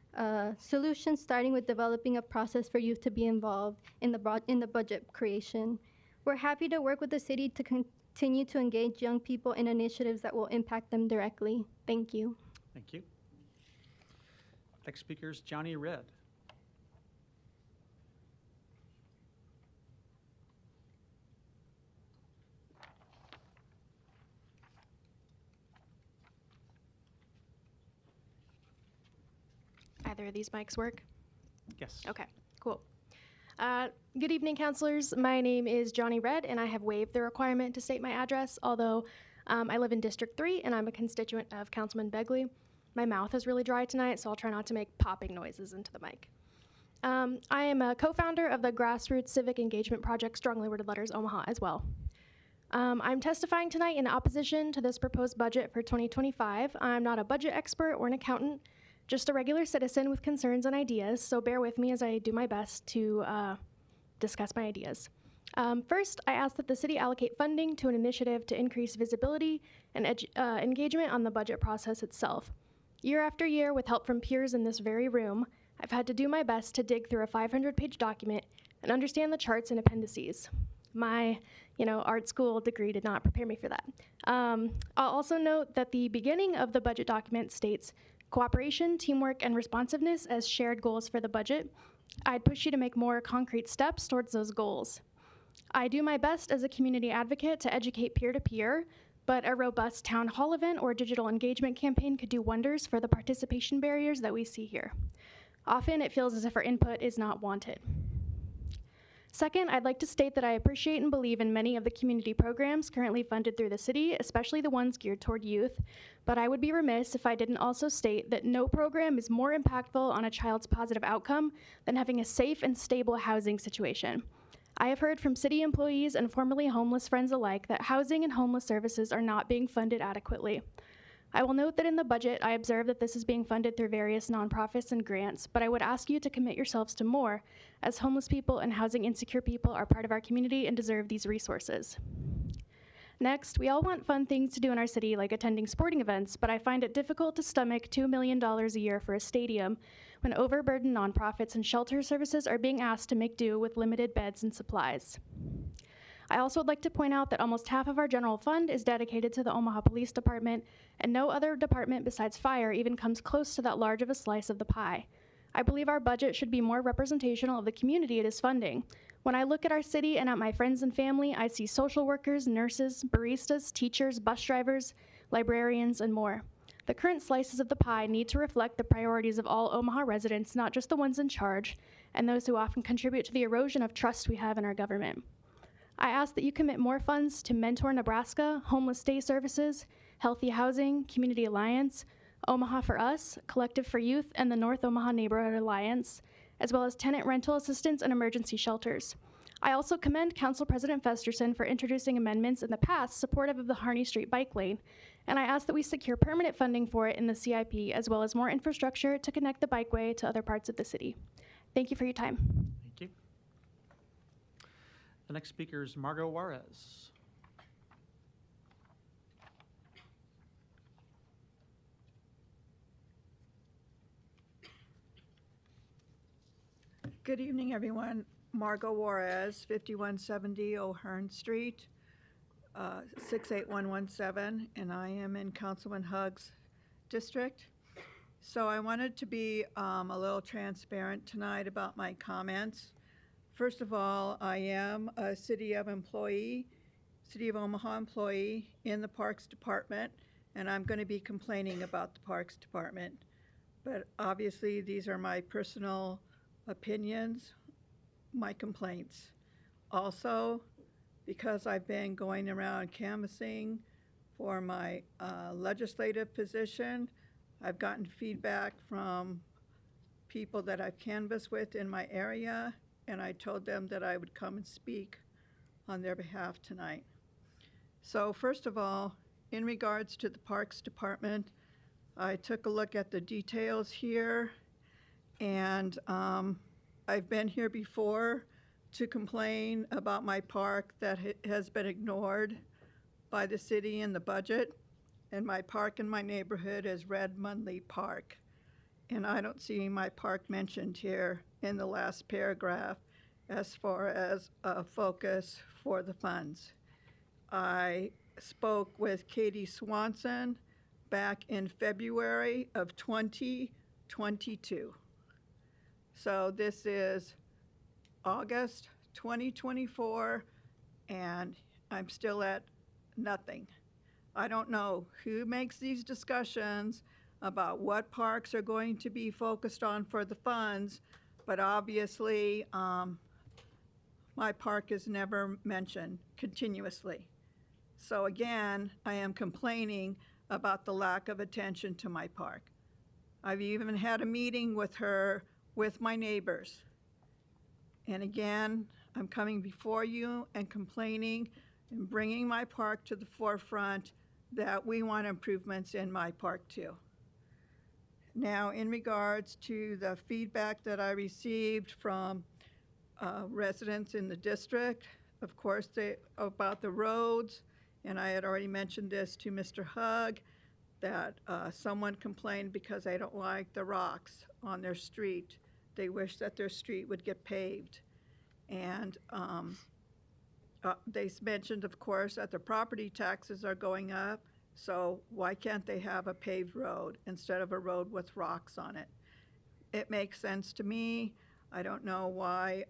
solution, starting with developing a process for youth to be involved in the budget creation. We're happy to work with the city to continue to engage young people in initiatives that will impact them directly. Thank you. Thank you. Next speaker is Johnny Red. Either of these mics work? Yes. Okay, cool. Good evening, councilors. My name is Johnny Red, and I have waived the requirement to state my address, although I live in District 3, and I'm a constituent of Councilman Begley. My mouth is really dry tonight, so I'll try not to make popping noises into the mic. I am a co-founder of the grassroots civic engagement project Strongly Worded Letters Omaha as well. I'm testifying tonight in opposition to this proposed budget for 2025. I'm not a budget expert or an accountant, just a regular citizen with concerns and ideas, so bear with me as I do my best to discuss my ideas. First, I ask that the city allocate funding to an initiative to increase visibility and engagement on the budget process itself. Year after year, with help from peers in this very room, I've had to do my best to dig through a 500-page document and understand the charts and appendices. My, art school degree did not prepare me for that. I'll also note that the beginning of the budget document states cooperation, teamwork, and responsiveness as shared goals for the budget. I'd push you to make more concrete steps towards those goals. I do my best as a community advocate to educate peer-to-peer, but a robust town hall event or digital engagement campaign could do wonders for the participation barriers that we see here. Often it feels as if our input is not wanted. Second, I'd like to state that I appreciate and believe in many of the community programs currently funded through the city, especially the ones geared toward youth, but I would be remiss if I didn't also state that no program is more impactful on a child's positive outcome than having a safe and stable housing situation. I have heard from city employees and formerly homeless friends alike that housing and homeless services are not being funded adequately. I will note that in the budget, I observe that this is being funded through various nonprofits and grants, but I would ask you to commit yourselves to more, as homeless people and housing insecure people are part of our community and deserve these resources. Next, we all want fun things to do in our city, like attending sporting events, but I find it difficult to stomach $2 million a year for a stadium when overburdened nonprofits and shelter services are being asked to make do with limited beds and supplies. I also would like to point out that almost half of our general fund is dedicated to the Omaha Police Department, and no other department besides fire even comes close to that large of a slice of the pie. I believe our budget should be more representational of the community it is funding. When I look at our city and at my friends and family, I see social workers, nurses, baristas, teachers, bus drivers, librarians, and more. The current slices of the pie need to reflect the priorities of all Omaha residents, not just the ones in charge, and those who often contribute to the erosion of trust we have in our government. I ask that you commit more funds to Mentor Nebraska, Homeless Day Services, Healthy Housing, Community Alliance, Omaha for Us, Collective for Youth, and the North Omaha Neighborhood Alliance, as well as tenant rental assistance and emergency shelters. I also commend Council President Festerson for introducing amendments in the past supportive of the Harney Street bike lane, and I ask that we secure permanent funding for it in the CIP, as well as more infrastructure to connect the bikeway to other parts of the city. Thank you for your time. Thank you. The next speaker is Margot Juarez. Good evening, everyone. Margot Juarez, 5170 O'Hearn Street, 68117, and I am in Councilman Hugg's district. So I wanted to be a little transparent tonight about my comments. First of all, I am a City of Omaha employee in the Parks Department, and I'm going to be complaining about the Parks Department. But obviously, these are my personal opinions, my complaints. Also, because I've been going around canvassing for my legislative position, I've gotten feedback from people that I've canvassed with in my area, and I told them that I would come and speak on their behalf tonight. So first of all, in regards to the Parks Department, I took a look at the details here, and I've been here before to complain about my park that has been ignored by the city in the budget, and my park in my neighborhood is Red Mundley Park. And I don't see my park mentioned here in the last paragraph as far as a focus for the funds. I spoke with Katie Swanson back in February of 2022. So this is August 2024, and I'm still at nothing. I don't know who makes these discussions about what parks are going to be focused on for the funds, but obviously my park is never mentioned continuously. So again, I am complaining about the lack of attention to my park. I've even had a meeting with her, with my neighbors. And again, I'm coming before you and complaining and bringing my park to the forefront that we want improvements in my park too. Now, in regards to the feedback that I received from residents in the district, of course, about the roads, and I had already mentioned this to Mr. Hug, that someone complained because they don't like the rocks on their street. They wish that their street would get paved. And they mentioned, of course, that the property taxes are going up, so why can't they have a paved road instead of a road with rocks on it? It makes sense to me. I don't know why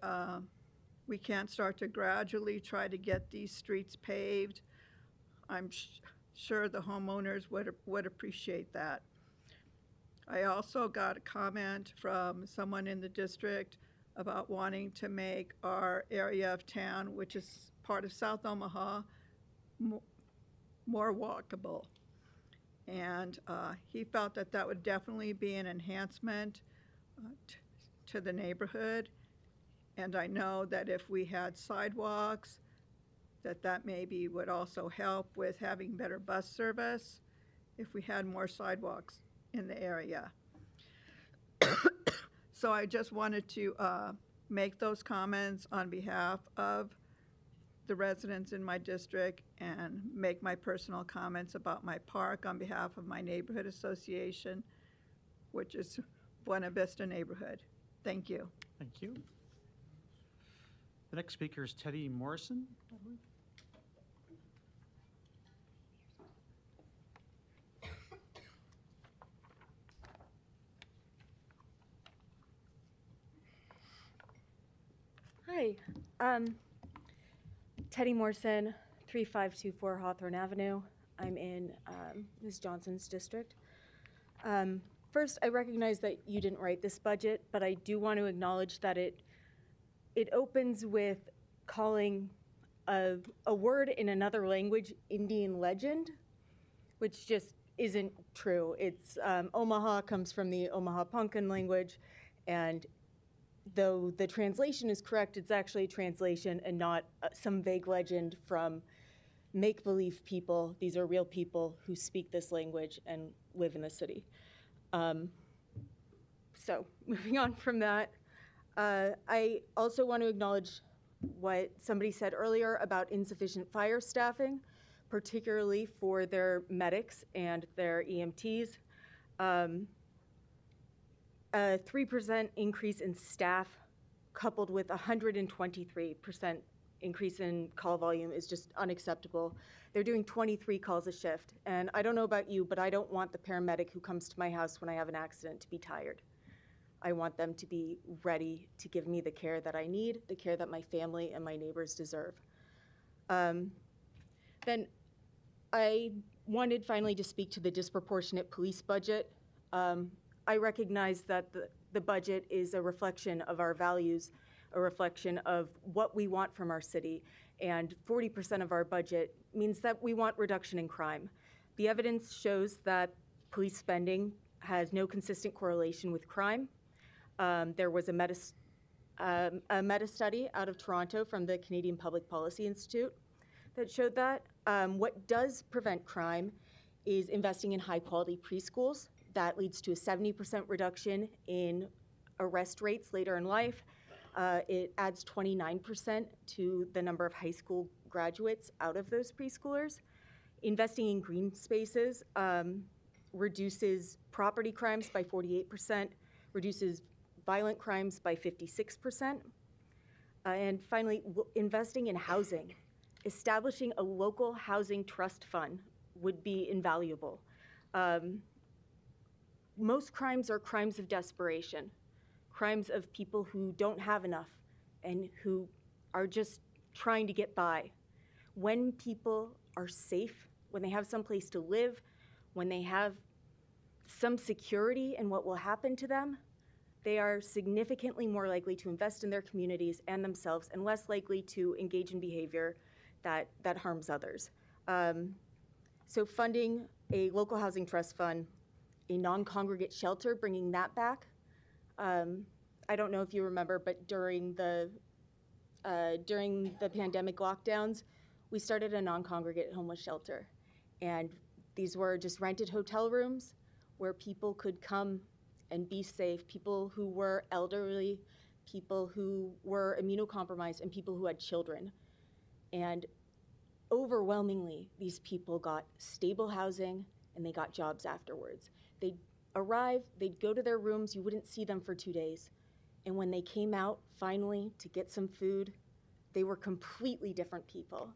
we can't start to gradually try to get these streets paved. I'm sure the homeowners would appreciate that. I also got a comment from someone in the district about wanting to make our area of town, which is part of South Omaha, more walkable. And he felt that that would definitely be an enhancement to the neighborhood. And I know that if we had sidewalks, that maybe would also help with having better bus service if we had more sidewalks in the area. So I just wanted to make those comments on behalf of the residents in my district and make my personal comments about my park on behalf of my neighborhood association, which is Buena Vista neighborhood. Thank you. Thank you. The next speaker is Teddy Morrison, I believe. Hi, Teddy Morrison, 3524 Hawthorne Avenue. I'm in Ms. Johnson's district. First, I recognize that you didn't write this budget, but I do want to acknowledge that it opens with calling a word in another language Indian legend, which just isn't true. It's Omaha comes from the Omaha Punkin language, and though the translation is correct, it's actually a translation and not some vague legend from make-believe people. These are real people who speak this language and live in the city. So moving on from that, I also want to acknowledge what somebody said earlier about insufficient fire staffing, particularly for their medics and their EMTs. A 3% increase in staff coupled with 123% increase in call volume is just unacceptable. They're doing 23 calls a shift. And I don't know about you, but I don't want the paramedic who comes to my house when I have an accident to be tired. I want them to be ready to give me the care that I need, the care that my family and my neighbors deserve. Then I wanted finally to speak to the disproportionate police budget. I recognize that the budget is a reflection of our values, a reflection of what we want from our city, and 40% of our budget means that we want reduction in crime. The evidence shows that police spending has no consistent correlation with crime. There was a meta study out of Toronto from the Canadian Public Policy Institute that showed that. What does prevent crime is investing in high-quality preschools. That leads to a 70% reduction in arrest rates later in life. It adds 29% to the number of high school graduates out of those preschoolers. Investing in green spaces reduces property crimes by 48%, reduces violent crimes by 56%. And finally, investing in housing. Establishing a local housing trust fund would be invaluable. Most crimes are crimes of desperation, crimes of people who don't have enough and who are just trying to get by. When people are safe, when they have some place to live, when they have some security in what will happen to them, they are significantly more likely to invest in their communities and themselves and less likely to engage in behavior that harms others. So funding a local housing trust fund, a non-congregate shelter, bringing that back. I don't know if you remember, but during the pandemic lockdowns, we started a non-congregate homeless shelter. And these were just rented hotel rooms where people could come and be safe, people who were elderly, people who were immunocompromised, and people who had children. And overwhelmingly, these people got stable housing and they got jobs afterwards. They'd arrive, they'd go to their rooms, you wouldn't see them for 2 days. And when they came out finally to get some food, they were completely different people.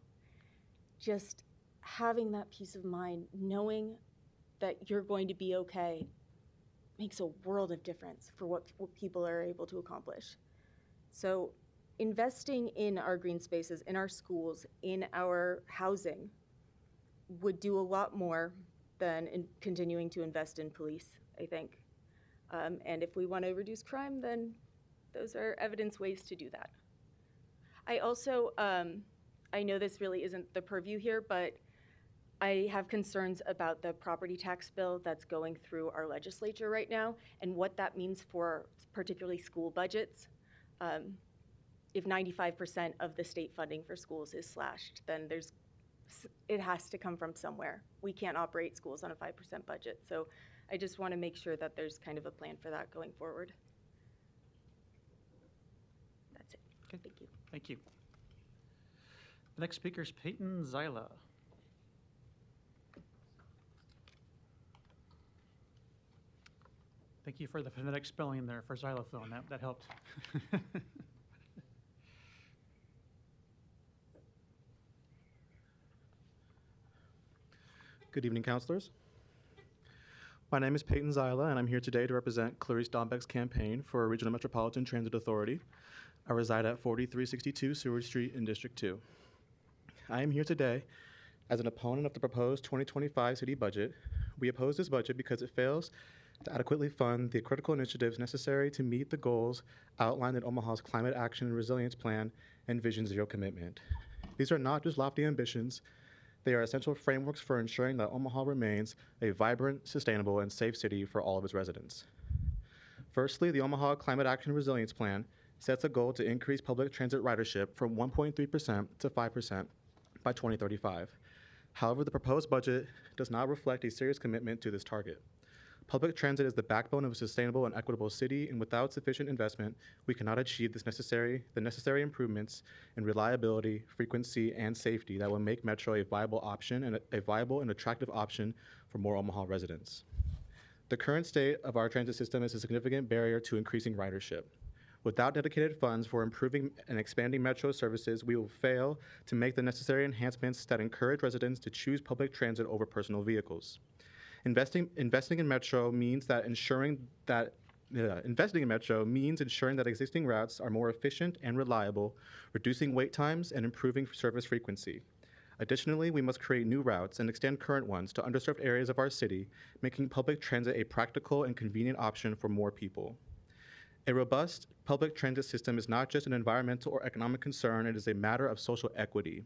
Just having that peace of mind, knowing that you're going to be okay, makes a world of difference for what people are able to accomplish. So investing in our green spaces, in our schools, in our housing would do a lot more than continuing to invest in police, I think. And if we want to reduce crime, then those are evidence ways to do that. I also, I know this really isn't the purview here, but I have concerns about the property tax bill that's going through our legislature right now and what that means for particularly school budgets. If 95% of the state funding for schools is slashed, then it has to come from somewhere. We can't operate schools on a 5% budget. So I just want to make sure that there's kind of a plan for that going forward. That's it. Okay. Thank you. Thank you. The next speaker is Peyton Zyla. Thank you for the phonetic spelling there for xylophone. That helped. Good evening, councilors. My name is Peyton Zyla, and I'm here today to represent Clarice Dombeck's campaign for Regional Metropolitan Transit Authority. I reside at 4362 Seward Street in District 2. I am here today as an opponent of the proposed 2025 city budget. We oppose this budget because it fails to adequately fund the critical initiatives necessary to meet the goals outlined in Omaha's Climate Action and Resilience Plan and Vision Zero commitment. These are not just lofty ambitions. They are essential frameworks for ensuring that Omaha remains a vibrant, sustainable, and safe city for all of its residents. Firstly, the Omaha Climate Action and Resilience Plan sets a goal to increase public transit ridership from 1.3% to 5% by 2035. However, the proposed budget does not reflect a serious commitment to this target. Public transit is the backbone of a sustainable and equitable city, and without sufficient investment, we cannot achieve the necessary improvements in reliability, frequency, and safety that will make Metro a viable option and a viable and attractive option for more Omaha residents. The current state of our transit system is a significant barrier to increasing ridership. Without dedicated funds for improving and expanding Metro services, we will fail to make the necessary enhancements that encourage residents to choose public transit over personal vehicles. Investing in Metro means ensuring that existing routes are more efficient and reliable, reducing wait times and improving service frequency. Additionally, we must create new routes and extend current ones to underserved areas of our city, making public transit a practical and convenient option for more people. A robust public transit system is not just an environmental or economic concern, it is a matter of social equity.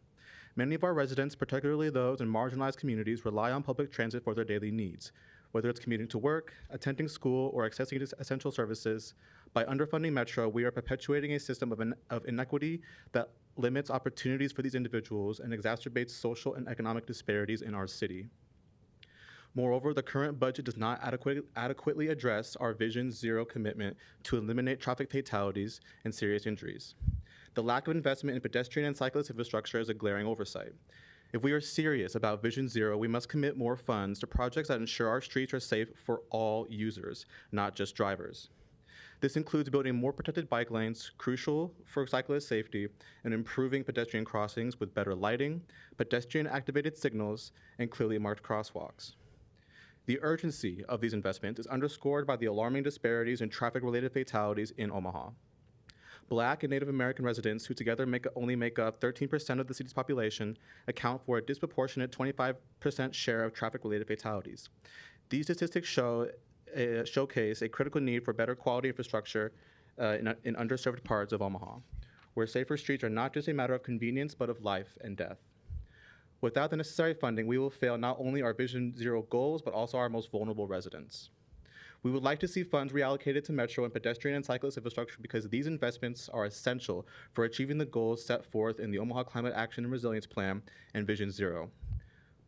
Many of our residents, particularly those in marginalized communities, rely on public transit for their daily needs. whether it's commuting to work, attending school, or accessing essential services. By underfunding Metro, we are perpetuating a system of inequity that limits opportunities for these individuals and exacerbates social and economic disparities in our city. Moreover, the current budget does not adequately address our Vision Zero commitment to eliminate traffic fatalities and serious injuries. The lack of investment in pedestrian and cyclist infrastructure is a glaring oversight. If we are serious about Vision Zero, we must commit more funds to projects that ensure our streets are safe for all users, not just drivers. This includes building more protected bike lanes, crucial for cyclist safety, and improving pedestrian crossings with better lighting, pedestrian-activated signals, and clearly marked crosswalks. The urgency of these investments is underscored by the alarming disparities in traffic-related fatalities in Omaha. Black and Native American residents, who together only make up 13% of the city's population, account for a disproportionate 25% share of traffic-related fatalities. These statistics showcase a critical need for better quality infrastructure in underserved parts of Omaha, where safer streets are not just a matter of convenience, but of life and death. Without the necessary funding, we will fail not only our Vision Zero goals, but also our most vulnerable residents. We would like to see funds reallocated to Metro and pedestrian and cyclist infrastructure because these investments are essential for achieving the goals set forth in the Omaha Climate Action and Resilience Plan and Vision Zero.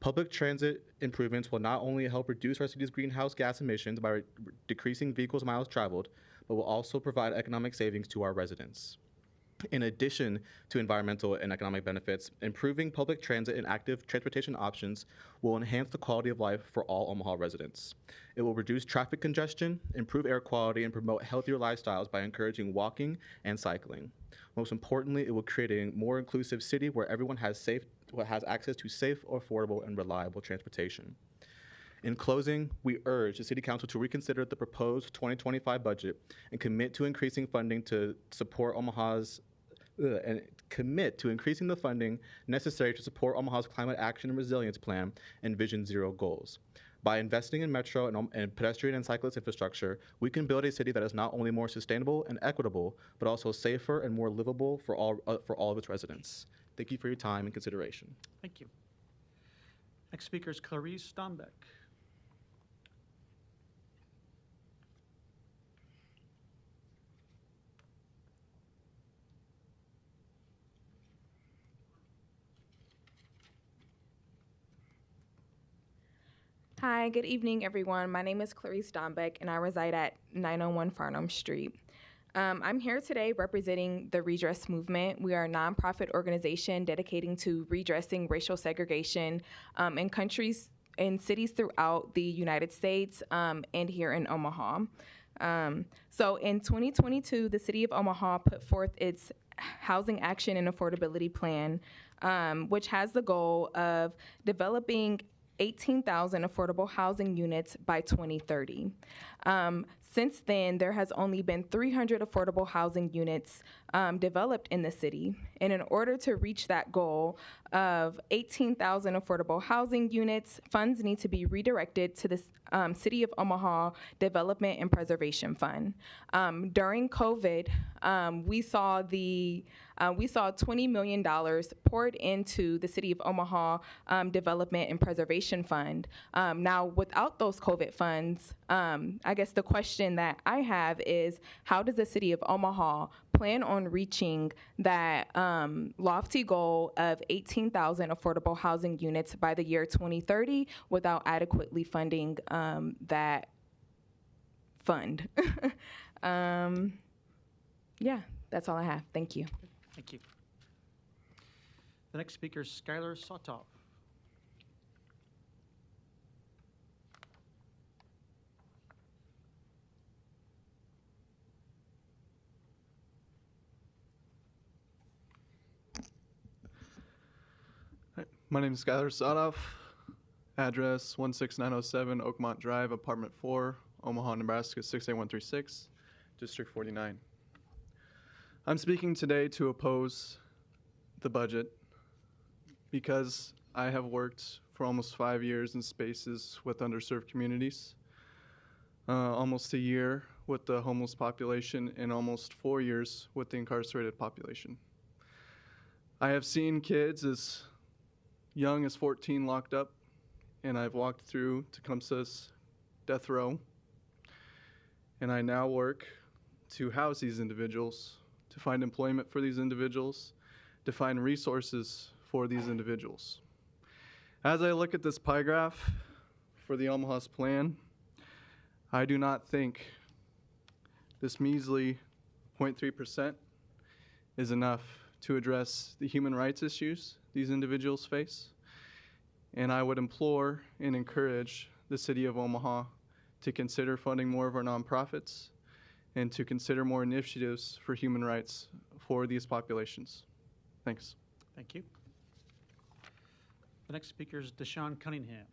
Public transit improvements will not only help reduce our city's greenhouse gas emissions by decreasing vehicles miles traveled, but will also provide economic savings to our residents. In addition to environmental and economic benefits, improving public transit and active transportation options will enhance the quality of life for all Omaha residents. It will reduce traffic congestion, improve air quality, and promote healthier lifestyles by encouraging walking and cycling. Most importantly, it will create a more inclusive city where everyone has access to safe, affordable, and reliable transportation. In closing, we urge the City Council to reconsider the proposed 2025 budget and commit to increasing funding to support increasing the funding necessary to support Omaha's Climate Action and Resilience Plan and Vision Zero goals. By investing in metro and pedestrian and cyclist infrastructure, we can build a city that is not only more sustainable and equitable, but also safer and more livable for all of its residents. Thank you for your time and consideration. Thank you. Next speaker is Clarice Dombeck. Hi, good evening, everyone. My name is Clarice Dombeck, and I reside at 901 Farnham Street. I'm here today representing the Redress Movement. We are a nonprofit organization dedicating to redressing racial segregation in countries and cities throughout the United States and here in Omaha. So in 2022, the City of Omaha put forth its Housing Action and Affordability Plan, which has the goal of developing 18,000 affordable housing units by 2030. Since then, there has only been 300 affordable housing units developed in the city. And in order to reach that goal of 18,000 affordable housing units, funds need to be redirected to the City of Omaha Development and Preservation Fund. During COVID, we saw $20 million poured into the City of Omaha Development and Preservation Fund. Now, without those COVID funds, I guess the question that I have is, how does the City of Omaha plan on reaching that lofty goal of 18,000 affordable housing units by the year 2030 without adequately funding that fund? Yeah, that's all I have. Thank you. Thank you. The next speaker is Skylar Sotov. My name is Skylar Sotov. Address 16907 Oakmont Drive, Apartment 4, Omaha, Nebraska 68136, District 49. I'm speaking today to oppose the budget because I have worked for almost 5 years in spaces with underserved communities, almost a year with the homeless population, and almost 4 years with the incarcerated population. I have seen kids as young as 14 locked up, and I've walked through Tecumseh's death row, and I now work to house these individuals, to find employment for these individuals, to find resources for these individuals. As I look at this pie graph for the Omaha's plan, I do not think this measly 0.3% is enough to address the human rights issues these individuals face. And I would implore and encourage the City of Omaha to consider funding more of our nonprofits and to consider more initiatives for human rights for these populations. Thanks. Thank you. The next speaker is Deshaun Cunningham.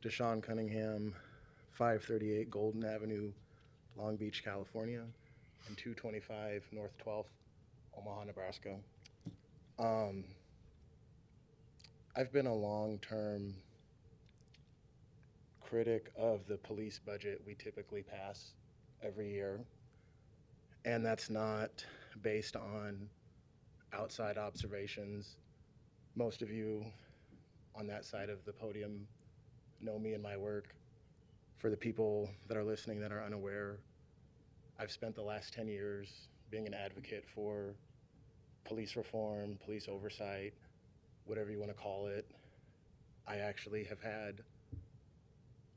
Deshaun Cunningham, 538 Golden Avenue, Long Beach, California, and 225 North 12th, Omaha, Nebraska. I've been a long-term critic of the police budget we typically pass every year, and that's not based on outside observations. Most of you on that side of the podium know me and my work. For the people that are listening that are unaware, I've spent the last 10 years being an advocate for police reform, police oversight, whatever you want to call it. I actually have had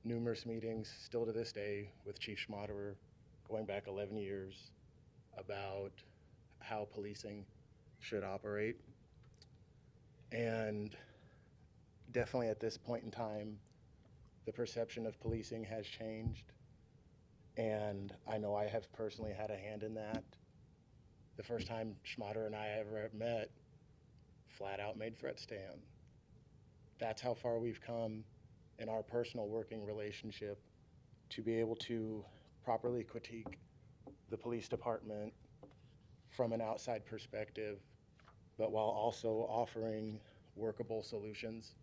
numerous meetings, still to this day, with Chief Schmaderer, going back 11 years, about how policing should operate. And definitely at this point in time, the perception of policing has changed. And I know I have personally had a hand in that. The first time Schmaderer and I ever met, flat out made threats to him. That's how far we've come in our personal working relationship to be able to properly critique the police department from an outside perspective, but while also offering workable solutions.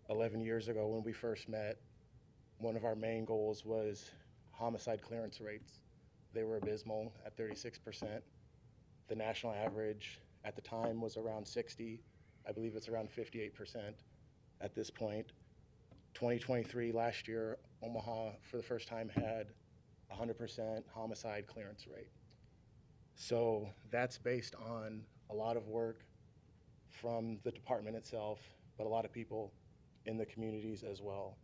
11 years ago when we first met, one of our main goals was homicide clearance rates. They were abysmal at 36%. The national average at the time was around 60. I believe it's around 58% at this point. 2023, last year, Omaha for the first time had 100% homicide clearance rate. So that's based on a lot of work from the department itself, but a lot of people in the communities as well.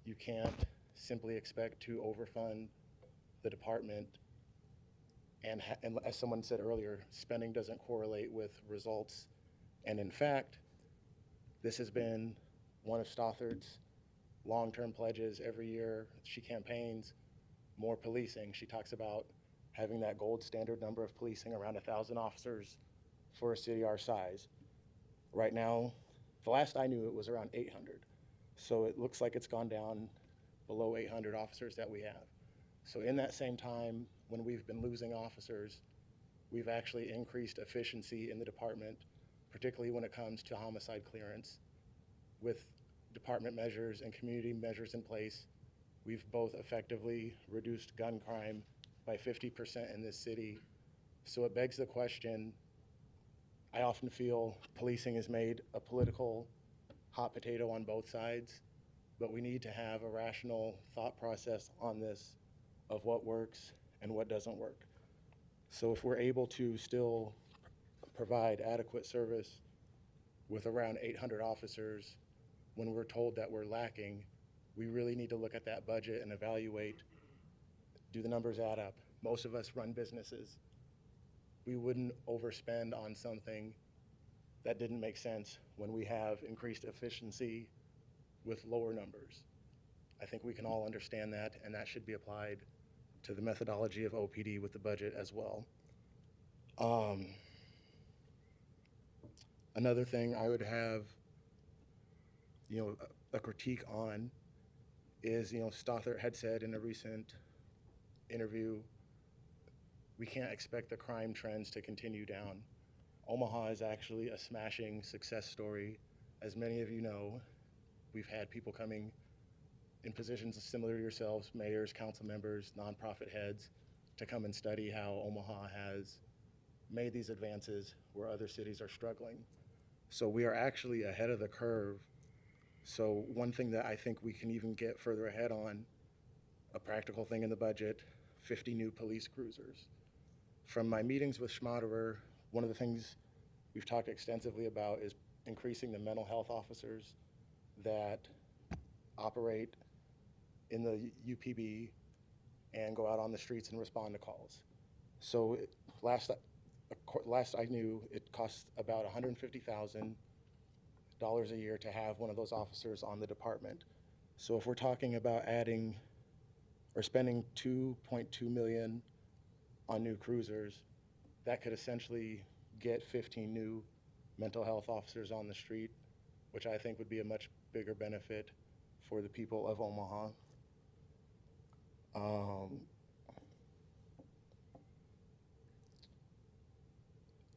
You can't simply expect to overfund the department, and as someone said earlier, spending doesn't correlate with results. And in fact, this has been one of Stothard's long-term pledges. Every year she campaigns more policing. She talks about having that gold standard number of policing, around 1,000 officers for a city our size. Right now, the last I knew, it was around 800. So it looks like it's gone down below 800 officers that we have. So in that same time, when we've been losing officers, we've actually increased efficiency in the department, particularly when it comes to homicide clearance. With department measures and community measures in place, we've both effectively reduced gun crime by 50% in this city. So it begs the question, I often feel policing is made a political hot potato on both sides, but we need to have a rational thought process on this of what works and what doesn't work. So if we're able to still provide adequate service with around 800 officers when we're told that we're lacking, we really need to look at that budget and evaluate, do the numbers add up? Most of us run businesses. We wouldn't overspend on something that didn't make sense when we have increased efficiency with lower numbers. I think we can all understand that, and that should be applied to the methodology of OPD with the budget as well. Another thing I would have, a critique on is, Stothard had said in a recent interview, we can't expect the crime trends to continue down. Omaha is actually a smashing success story. As many of you know, we've had people coming in positions similar to yourselves, mayors, council members, nonprofit heads, to come and study how Omaha has made these advances where other cities are struggling. So we are actually ahead of the curve. So one thing that I think we can even get further ahead on, a practical thing in the budget, 50 new police cruisers. From my meetings with Schmaderer, one of the things we've talked extensively about is increasing the mental health officers that operate in the UPB and go out on the streets and respond to calls. So last I knew, it costs about $150,000 a year to have one of those officers on the department. So if we're talking about adding or spending $2.2 million on new cruisers, that could essentially get 15 new mental health officers on the street, which I think would be a much bigger benefit for the people of Omaha.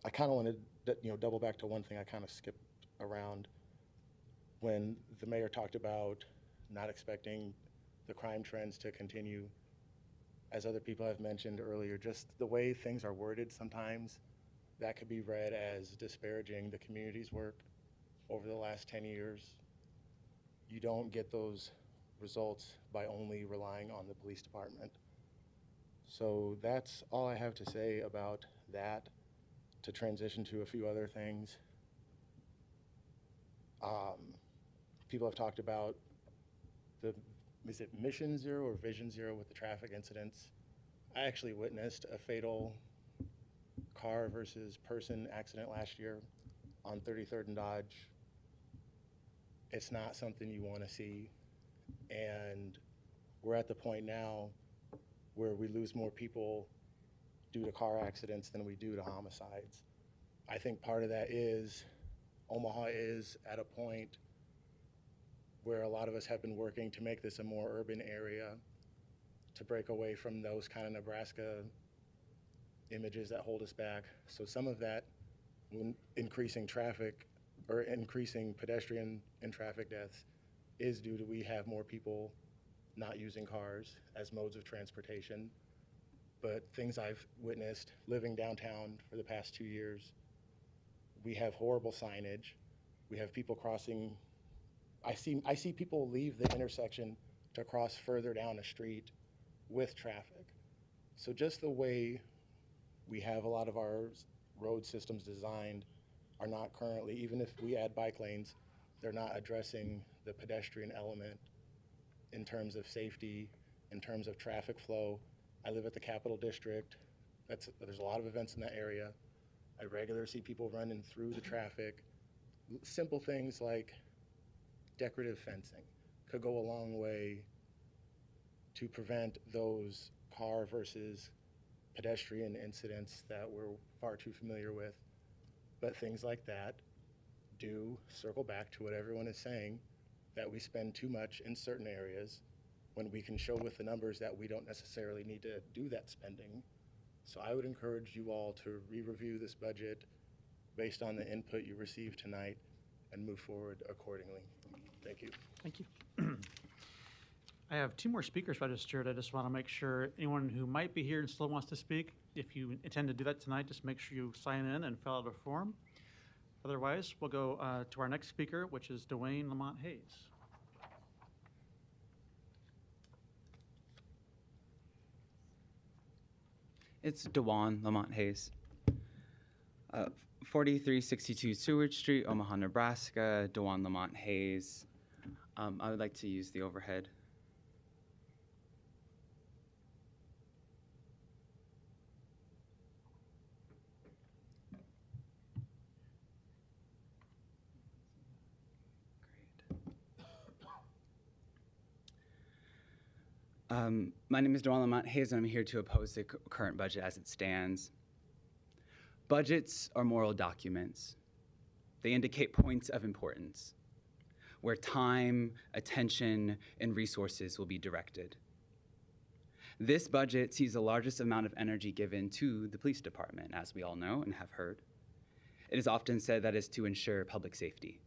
I kind of wanted to, double back to one thing I kind of skipped around when the mayor talked about not expecting the crime trends to continue. As other people have mentioned earlier, just the way things are worded sometimes, that could be read as disparaging the community's work over the last 10 years. You don't get those results by only relying on the police department. So that's all I have to say about that, to transition to a few other things. People have talked about is it Mission Zero or Vision Zero with the traffic incidents? I actually witnessed a fatal car versus person accident last year on 33rd and Dodge. It's not something you want to see. And we're at the point now where we lose more people due to car accidents than we do to homicides. I think part of that is Omaha is at a point where a lot of us have been working to make this a more urban area, to break away from those kind of Nebraska images that hold us back. So some of that, increasing traffic or increasing pedestrian and traffic deaths, is due to we have more people not using cars as modes of transportation. But things I've witnessed living downtown for the past 2 years, we have horrible signage. We have people crossing. I see people leave the intersection to cross further down a street with traffic. So just the way we have a lot of our road systems designed are not currently, even if we add bike lanes, they're not addressing the pedestrian element in terms of safety, in terms of traffic flow. I live at the Capital District. There's a lot of events in that area. I regularly see people running through the traffic. Simple things like decorative fencing could go a long way to prevent those car versus pedestrian incidents that we're far too familiar with. But things like that do circle back to what everyone is saying, that we spend too much in certain areas when we can show with the numbers that we don't necessarily need to do that spending. So I would encourage you all to re-review this budget based on the input you received tonight and move forward accordingly. Thank you. Thank you. I have 2 more speakers registered. I just want to make sure anyone who might be here and still wants to speak, if you intend to do that tonight, just make sure you sign in and fill out a form. Otherwise, we'll go to our next speaker, which is Dwayne Lamont Hayes. It's Dewan Lamont Hayes. 4362 Seward Street, Omaha, Nebraska, Dewan Lamont Hayes. I would like to use the overhead. My name is Dewan Lamont Hayes, and I'm here to oppose the current budget as it stands. Budgets are moral documents. They indicate points of importance, where time, attention, and resources will be directed. This budget sees the largest amount of energy given to the police department, as we all know and have heard. It is often said that is to ensure public safety.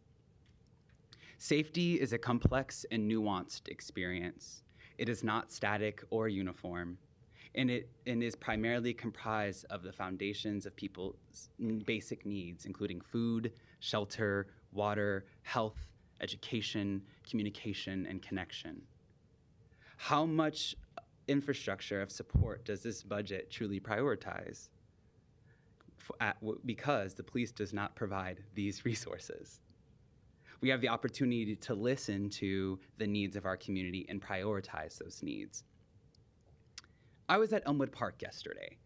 Safety is a complex and nuanced experience. It is not static or uniform, and it is primarily comprised of the foundations of people's basic needs, including food, shelter, water, health, education, communication, and connection. How much infrastructure of support does this budget truly prioritize? Because the police does not provide these resources. We have the opportunity to listen to the needs of our community and prioritize those needs. I was at Elmwood Park yesterday,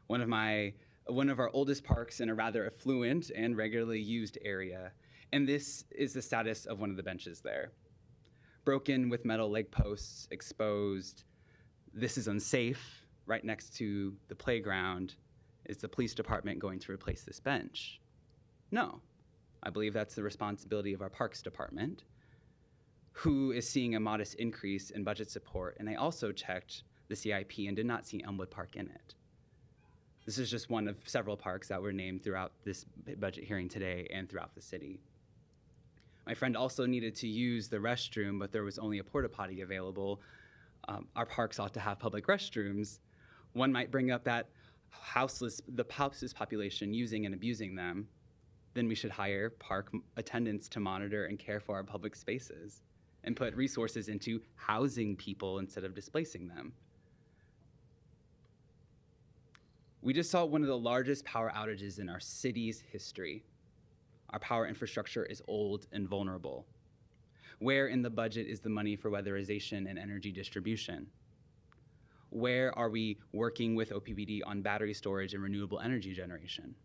one of our oldest parks in a rather affluent and regularly used area, and this is the status of one of the benches there. Broken with metal leg posts, exposed. This is unsafe. Right next to the playground. Is the police department going to replace this bench? No. I believe that's the responsibility of our Parks Department, who is seeing a modest increase in budget support, and I also checked the CIP and did not see Elmwood Park in it. This is just one of several parks that were named throughout this budget hearing today and throughout the city. My friend also needed to use the restroom, but there was only a porta potty available. Our parks ought to have public restrooms. One might bring up that the houseless population using and abusing them. Then we should hire park attendants to monitor and care for our public spaces and put resources into housing people instead of displacing them. We just saw one of the largest power outages in our city's history. Our power infrastructure is old and vulnerable. Where in the budget is the money for weatherization and energy distribution? Where are we working with OPPD on battery storage and renewable energy generation?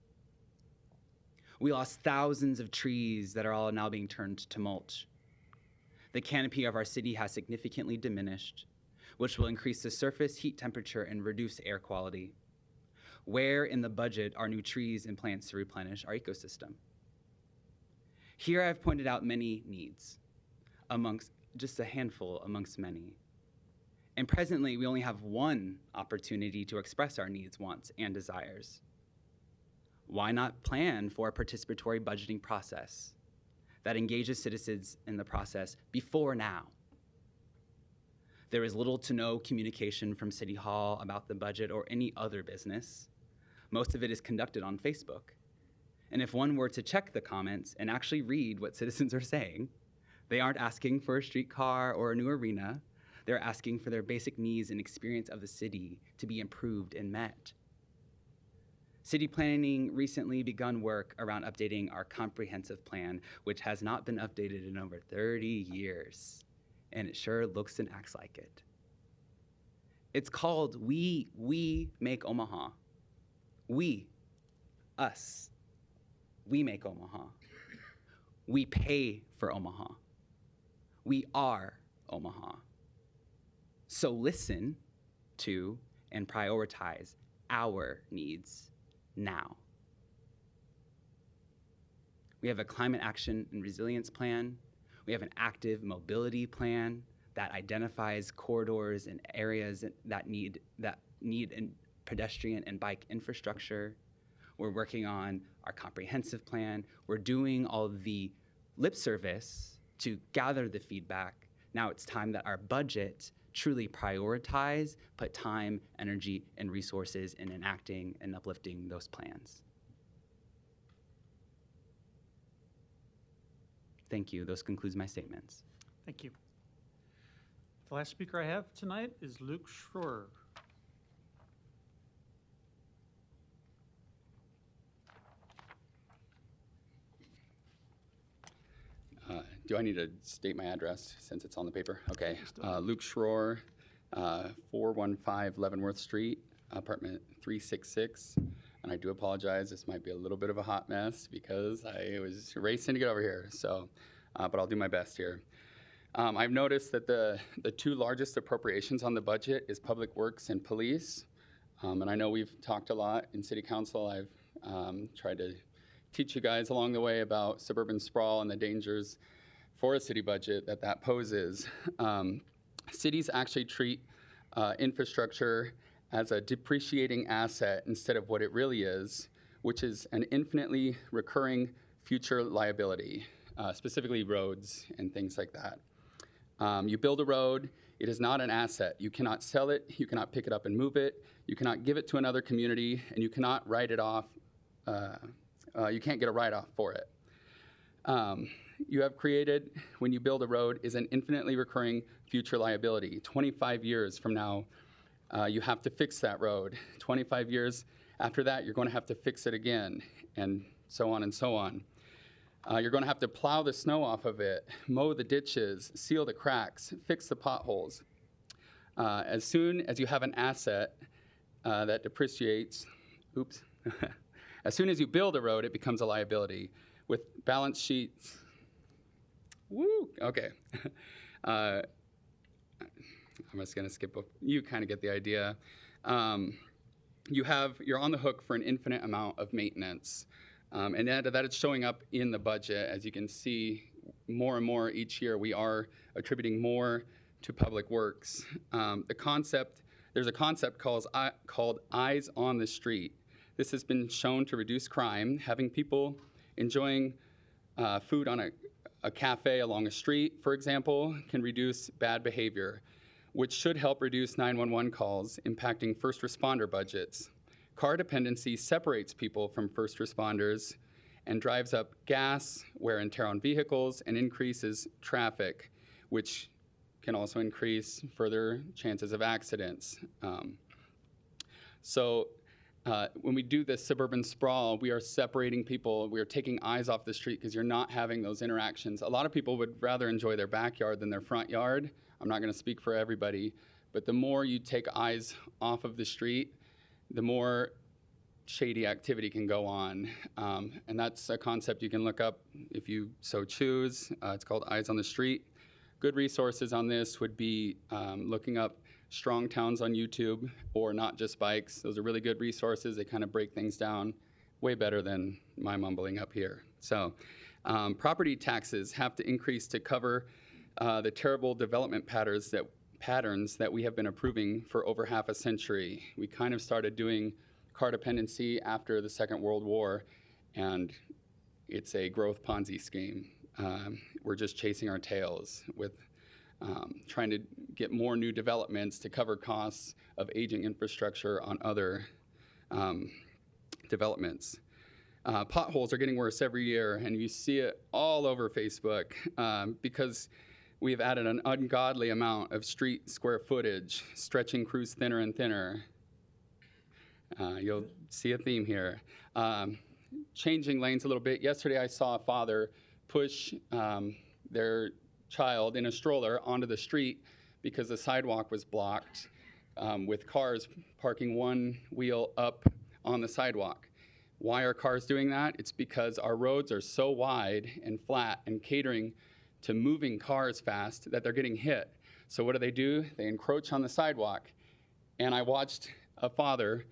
We lost thousands of trees that are all now being turned to mulch. The canopy of our city has significantly diminished, which will increase the surface heat temperature and reduce air quality. Where in the budget are new trees and plants to replenish our ecosystem? Here I've pointed out many needs, amongst just a handful amongst many. And presently, we only have one opportunity to express our needs, wants, and desires. Why not plan for a participatory budgeting process that engages citizens in the process before now? There is little to no communication from City Hall about the budget or any other business. Most of it is conducted on Facebook. And if one were to check the comments and actually read what citizens are saying, they aren't asking for a streetcar or a new arena. They're asking for their basic needs and experience of the city to be improved and met. City planning recently begun work around updating our comprehensive plan, which has not been updated in over 30 years, and it sure looks and acts like it. It's called We Make Omaha. We, us, we make Omaha. We pay for Omaha. We are Omaha. So listen to and prioritize our needs now. We have a climate action and resilience plan. We have an active mobility plan that identifies corridors and areas that need pedestrian and bike infrastructure. We're working on our comprehensive plan. We're doing all the lip service to gather the feedback. Now it's time that our budget truly prioritize, put time, energy, and resources in enacting and uplifting those plans. Thank you. Those concludes my statements. Thank you. The last speaker I have tonight is Luke Schroer. Do I need to state my address since it's on the paper? Okay. Luke Schroer, 415 Leavenworth Street, apartment 366. And I do apologize. This might be a little bit of a hot mess because I was racing to get over here. So, but I'll do my best here. I've noticed that the two largest appropriations on the budget is Public Works and Police. And I know we've talked a lot in City Council. I've tried to teach you guys along the way about suburban sprawl and the dangers for a city budget that poses. Cities actually treat infrastructure as a depreciating asset instead of what it really is, which is an infinitely recurring future liability. specifically roads and things like that. You build a road, it is not an asset. You cannot sell it, you cannot pick it up and move it, you cannot give it to another community, and you cannot write it off. You can't get a write-off for it. You have created, when you build a road, is an infinitely recurring future liability. 25 years from now, you have to fix that road. 25 years after that, you're going to have to fix it again, and so on and so on. You're going to have to plow the snow off of it, mow the ditches, seal the cracks, fix the potholes. As soon as you have an asset that depreciates, as soon as you build a road, it becomes a liability. With balance sheets, okay. I'm just gonna skip, you kind of get the idea. You're on the hook for an infinite amount of maintenance. And that is showing up in the budget. As you can see, more and more each year, we are attributing more to public works. There's a concept called eyes on the street. This has been shown to reduce crime. Having people enjoying food on a cafe along a street, for example, can reduce bad behavior, which should help reduce 911 calls, impacting first responder budgets. Car dependency separates people from first responders and drives up gas, wear and tear on vehicles, and increases traffic, which can also increase further chances of accidents. When we do this suburban sprawl, we are separating people. We are taking eyes off the street because you're not having those interactions. A lot of people would rather enjoy their backyard than their front yard. I'm not going to speak for everybody, but the more you take eyes off of the street, the more shady activity can go on. And that's a concept you can look up if you so choose. It's called Eyes on the Street. Good resources on this would be looking up Strong Towns on YouTube or Not Just Bikes. Those are really good resources. They kind of break things down way better than my mumbling up here. So property taxes have to increase to cover the terrible development patterns that we have been approving for over half a century. We kind of started doing car dependency after the Second World War, and it's a growth Ponzi scheme. We're just chasing our tails with trying to get more new developments to cover costs of aging infrastructure on other developments. Potholes are getting worse every year, and you see it all over Facebook because we have added an ungodly amount of street square footage, stretching crews thinner and thinner. You'll see a theme here. Changing lanes a little bit. Yesterday I saw a father push their child in a stroller onto the street because the sidewalk was blocked with cars parking one wheel up on the sidewalk. Why are cars doing that? It's because our roads are so wide and flat and catering to moving cars fast that they're getting hit. So what do? They encroach on the sidewalk. And I watched a father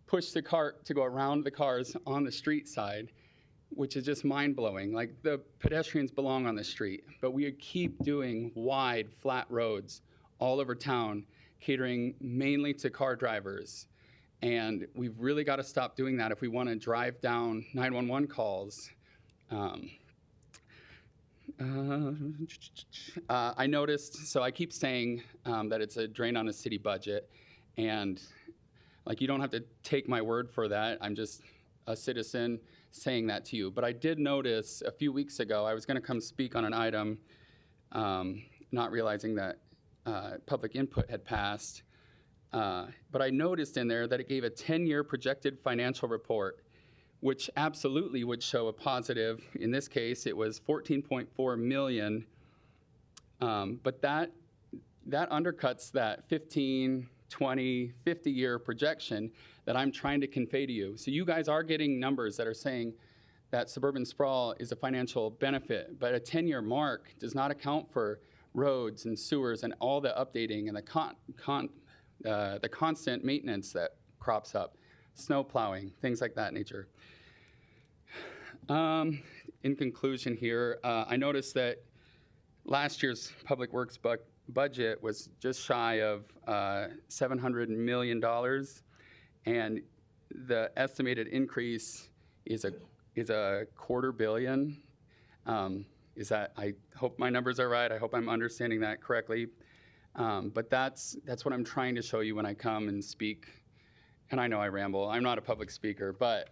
push the cart to go around the cars on the street side, which is just mind-blowing. Like, the pedestrians belong on the street, but we keep doing wide, flat roads all over town, catering mainly to car drivers. And we've really got to stop doing that if we want to drive down 911 calls. I noticed, so I keep saying that it's a drain on a city budget, and like, you don't have to take my word for that. I'm just a citizen saying that to you. But I did notice a few weeks ago, I was going to come speak on an item, not realizing that public input had passed. But I noticed in there that it gave a 10-year projected financial report, which absolutely would show a positive. In this case, it was 14.4 million. But that undercuts that 15, 20, 50-year projection that I'm trying to convey to you. So you guys are getting numbers that are saying that suburban sprawl is a financial benefit, but a 10-year mark does not account for roads and sewers and all the updating and the constant maintenance that crops up, snow plowing, things like that nature. In conclusion here, I noticed that last year's public works budget was just shy of $700 million, and the estimated increase is a $250 million. Is that, I hope my numbers are right. I hope I'm understanding that correctly. But that's what I'm trying to show you when I come and speak. And I know I ramble. I'm not a public speaker, but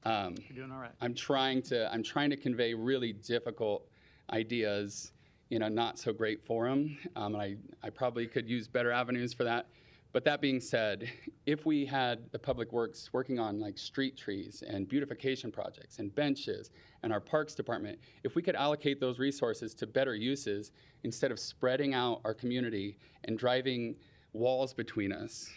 You're doing all right. I'm trying to convey really difficult ideas in a not so great forum. I probably could use better avenues for that. But that being said, if we had the public works working on like street trees and beautification projects and benches and our parks department, if we could allocate those resources to better uses instead of spreading out our community and driving walls between us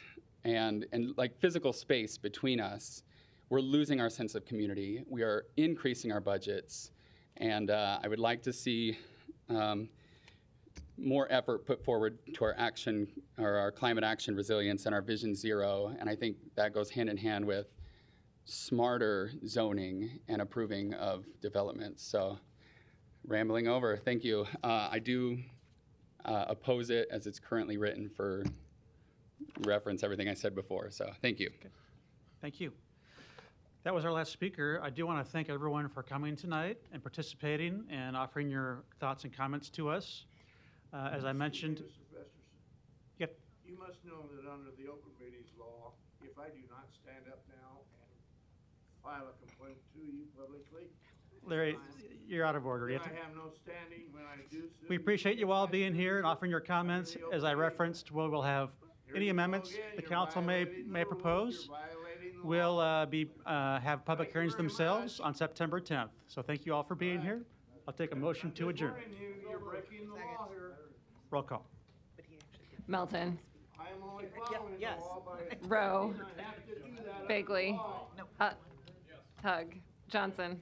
and like physical space between us, we're losing our sense of community. We are increasing our budgets. And I would like to see more effort put forward to our action, or our climate action resilience and our Vision Zero. And I think that goes hand in hand with smarter zoning and approving of developments. So rambling over, thank you. I do oppose it as it's currently written for reference everything I said before. So thank you. Okay. Thank you. That was our last speaker. I do want to thank everyone for coming tonight and participating and offering your thoughts and comments to us. As I mentioned, Mr. Festerson, yep. you must know that under the open meetings law, if I do not stand up now and file a complaint to you publicly, Larry, you're out of order. You then have to- I have no standing when I do sue. We appreciate you all being here and offering your comments. As I referenced, we'll have any amendments the council may propose. We'll have public hearings themselves on September 10th. So thank you all for being here. I'll take a motion to adjourn. You're breaking the law here. Roll call. Melton, I am only following the law by. Rowe, I have to do that. Bagley, Hug, Johnson.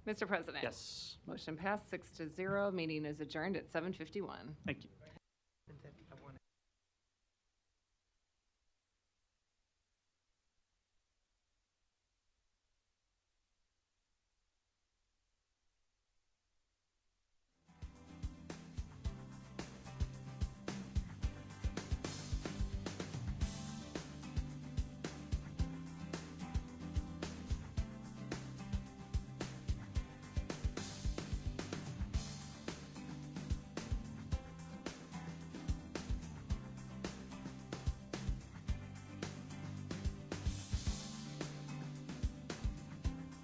Mr. President. Yes. Motion passed 6-0. Meeting is adjourned at 7:51. Thank you.